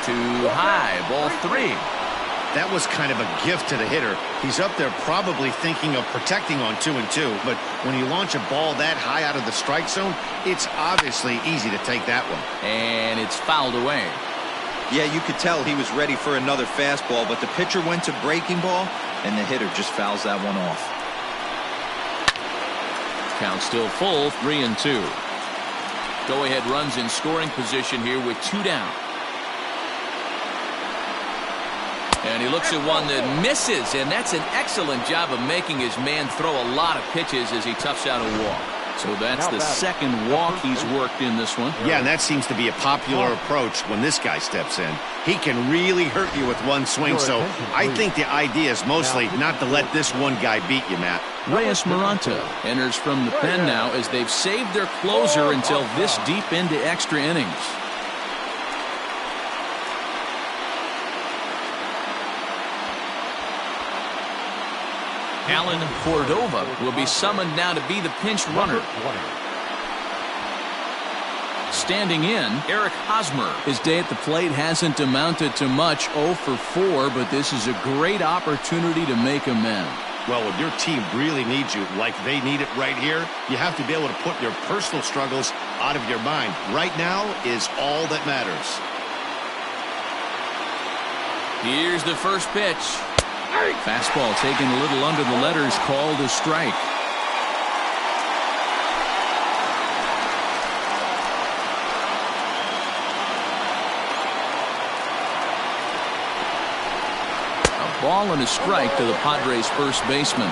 Too high, ball 3. That was kind of a gift to the hitter. He's up there probably thinking of protecting on 2-2, but when you launch a ball that high out of the strike zone, it's obviously easy to take that one. And it's fouled away. Yeah, you could tell he was ready for another fastball, but the pitcher went to breaking ball, and the hitter just fouls that one off. Count still full, 3-2. Go-ahead runs in scoring position here with 2 down. And he looks at one that misses, and that's an excellent job of making his man throw a lot of pitches as he toughs out a walk. So that's the second walk he's worked in this one. Yeah, and that seems to be a popular approach when this guy steps in. He can really hurt you with one swing, so I think the idea is mostly not to let this one guy beat you, Matt. Reyes Maranta enters from the pen now as they've saved their closer until this deep into extra innings. Alan Cordova will be summoned now to be the pinch runner. Standing in, Eric Hosmer. His day at the plate hasn't amounted to much, 0 for 4, but this is a great opportunity to make amends. Well, when your team really needs you like they need it right here, you have to be able to put your personal struggles out of your mind. Right now is all that matters. Here's the first pitch. Fastball taken a little under the letters, called a strike. A ball and a strike to the Padres' first baseman.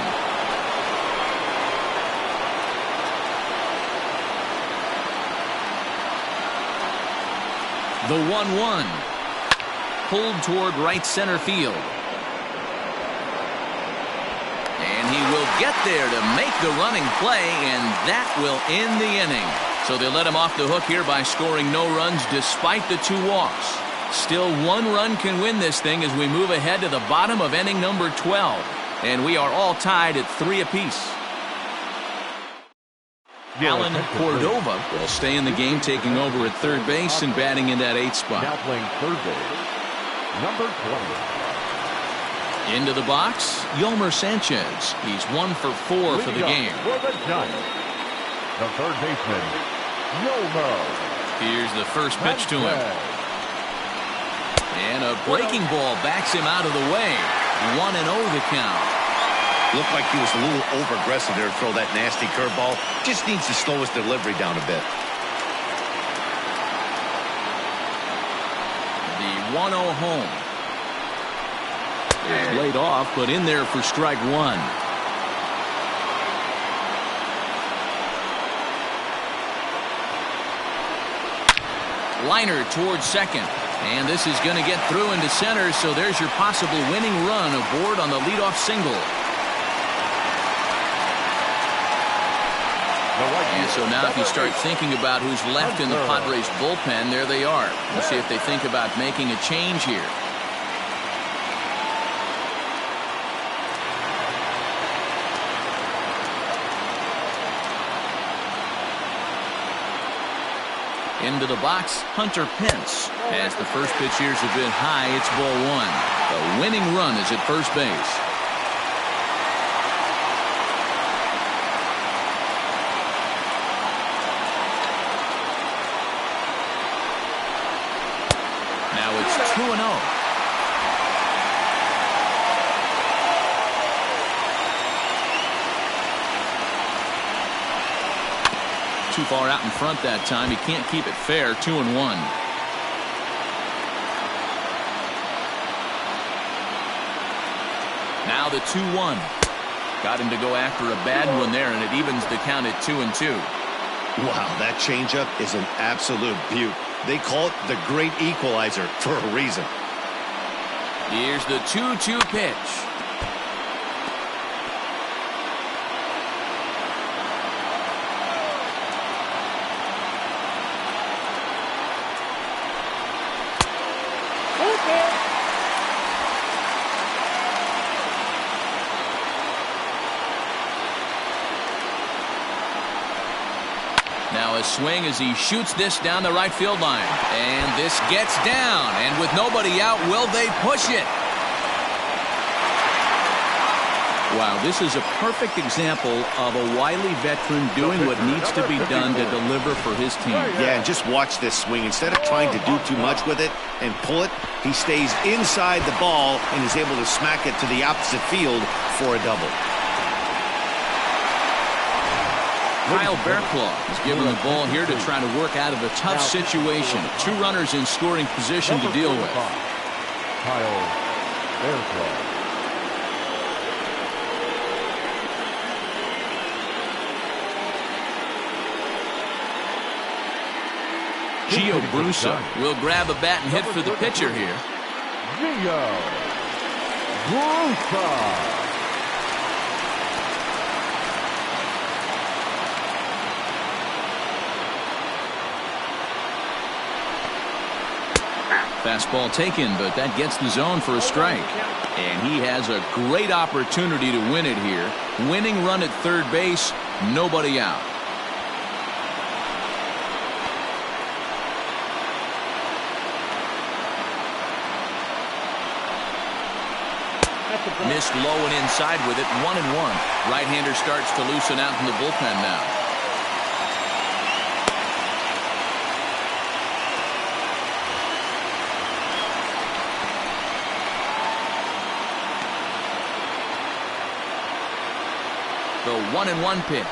The 1-1. Pulled toward right center field. And he will get there to make the running play, and that will end the inning. So they let him off the hook here by scoring no runs despite the 2 walks. Still 1 run can win this thing as we move ahead to the bottom of inning number 12. And we are all tied at 3 apiece. Alan Cordova will stay in the game, taking over at third base and batting in that 8th spot. Now playing third base, number 20. Into the box, Yolmer Sanchez. He's 1 for 4 for the game. For the Giants, the third baseman, Yolmer. Here's the first pitch to him. And a breaking ball backs him out of the way. 1-0 the count. Looked like he was a little over-aggressive there to throw that nasty curveball. Just needs to slow his delivery down a bit. The 1-0 home. It's laid off, but in there for strike 1. Liner towards second. And this is going to get through into center, so there's your possible winning run aboard on the leadoff single. And so now if you start thinking about who's left in the Padres bullpen, there they are. We'll see if they think about making a change here. Into the box, Hunter Pence. As the first pitch here's a bit high, it's ball 1. The winning run is at first base. Now it's 2-0. too far out in front that time. He can't keep it fair. 2-1. Now the 2-1. Got him to go after a bad one there, and it evens the count at 2-2. Wow, that changeup is an absolute beaut. They call it the great equalizer for a reason. Here's the 2-2 pitch. Now a swing as he shoots this down the right field line. And this gets down. And with nobody out, will they push it? Wow, this is a perfect example of a wily veteran doing what needs to be done to deliver for his team. Yeah, and just watch this swing. Instead of trying to do too much with it and pull it, he stays inside the ball and is able to smack it to the opposite field for a double. Kyle Bearclaw is given the ball here to try to work out of a tough situation. 2 runners in scoring position to deal with. Kyle Bearclaw. Gio Brusa will grab a bat and hit for the pitcher here. Gio Brusa. Fastball taken, but that gets the zone for a strike. And he has a great opportunity to win it here. Winning run at third base, nobody out. Missed low and inside with it. 1-1. Right-hander starts to loosen out in the bullpen now. The 1-1 pitch.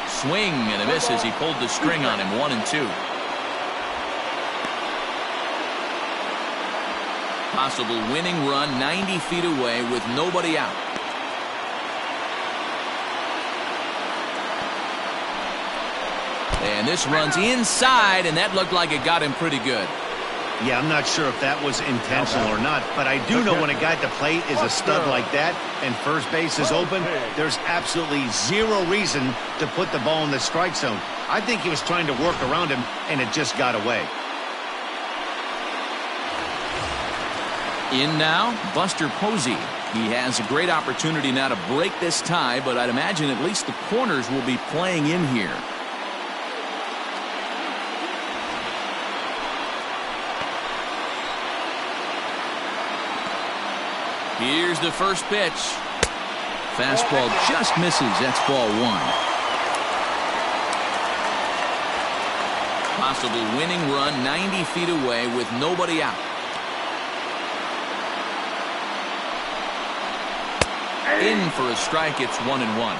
Swing and a miss as he pulled the string on him. 1-2. Possible winning run 90 feet away with nobody out. And this runs inside, and that looked like it got him pretty good. Yeah, I'm not sure if that was intentional or not, but I do know when a guy at the plate is a stud like that and first base is open, there's absolutely zero reason to put the ball in the strike zone. I think he was trying to work around him, and it just got away. In now, Buster Posey. He has a great opportunity now to break this tie, but I'd imagine at least the corners will be playing in here. Here's the first pitch. Fastball just misses. That's ball 1. Possible winning run 90 feet away with nobody out. In for a strike. It's 1-1.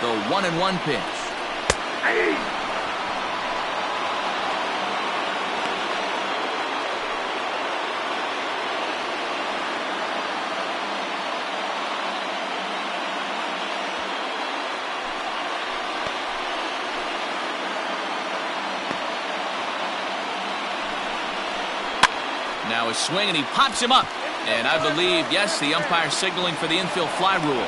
The 1-1 pitch. Now a swing, and he pops him up. And I believe, yes, the umpire signaling for the infield fly rule.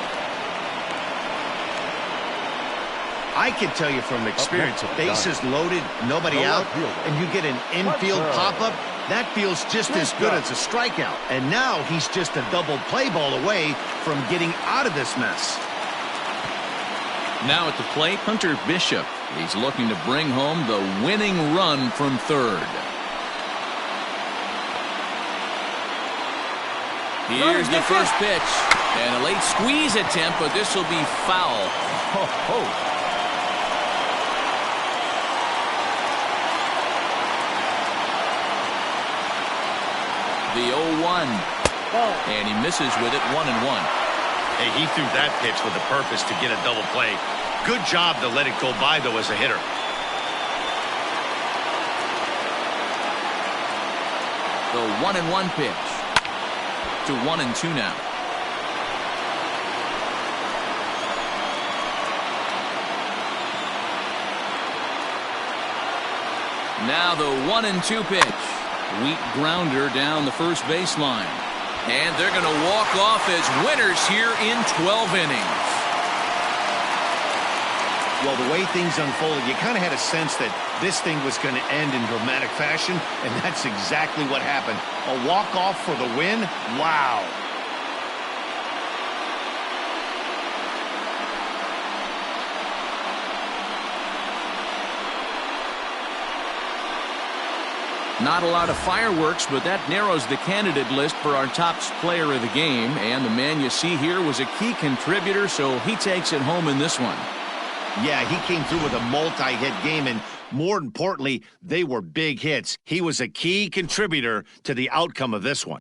I can tell you from experience, bases loaded, nobody out, and you get an infield pop-up, that feels just as good as a strikeout. And now he's just a double play ball away from getting out of this mess. Now at the plate, Hunter Bishop. He's looking to bring home the winning run from third. Here's the first pitch. And a late squeeze attempt, but this will be foul. Ho, ho. The 0-1. And he misses with it, 1-1. Hey, he threw that pitch with a purpose to get a double play. Good job to let it go by, though, as a hitter. The 1-1 pitch. To 1-2 now. Now the 1-2 pitch. Weak grounder down the first baseline. And they're going to walk off as winners here in 12 innings. Well, the way things unfolded, you kind of had a sense that this thing was going to end in dramatic fashion, and that's exactly what happened. A walk-off for the win? Wow. Not a lot of fireworks, but that narrows the candidate list for our top player of the game. And the man you see here was a key contributor, so he takes it home in this one. Yeah, he came through with a multi-hit game, and more importantly, they were big hits. He was a key contributor to the outcome of this one.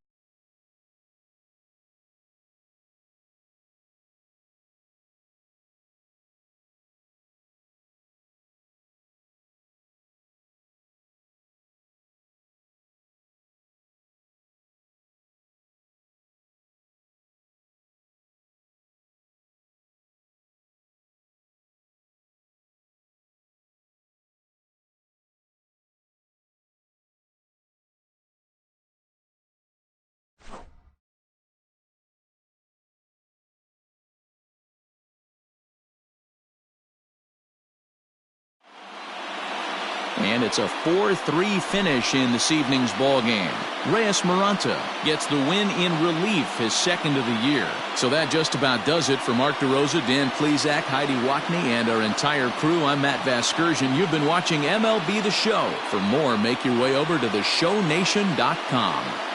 And it's a 4-3 finish in this evening's ball game. Reyes Maranta gets the win in relief, his second of the year. So that just about does it for Mark DeRosa, Dan Plesac, Heidi Watney, and our entire crew. I'm Matt Vasgersian. You've been watching MLB The Show. For more, make your way over to theshownation.com.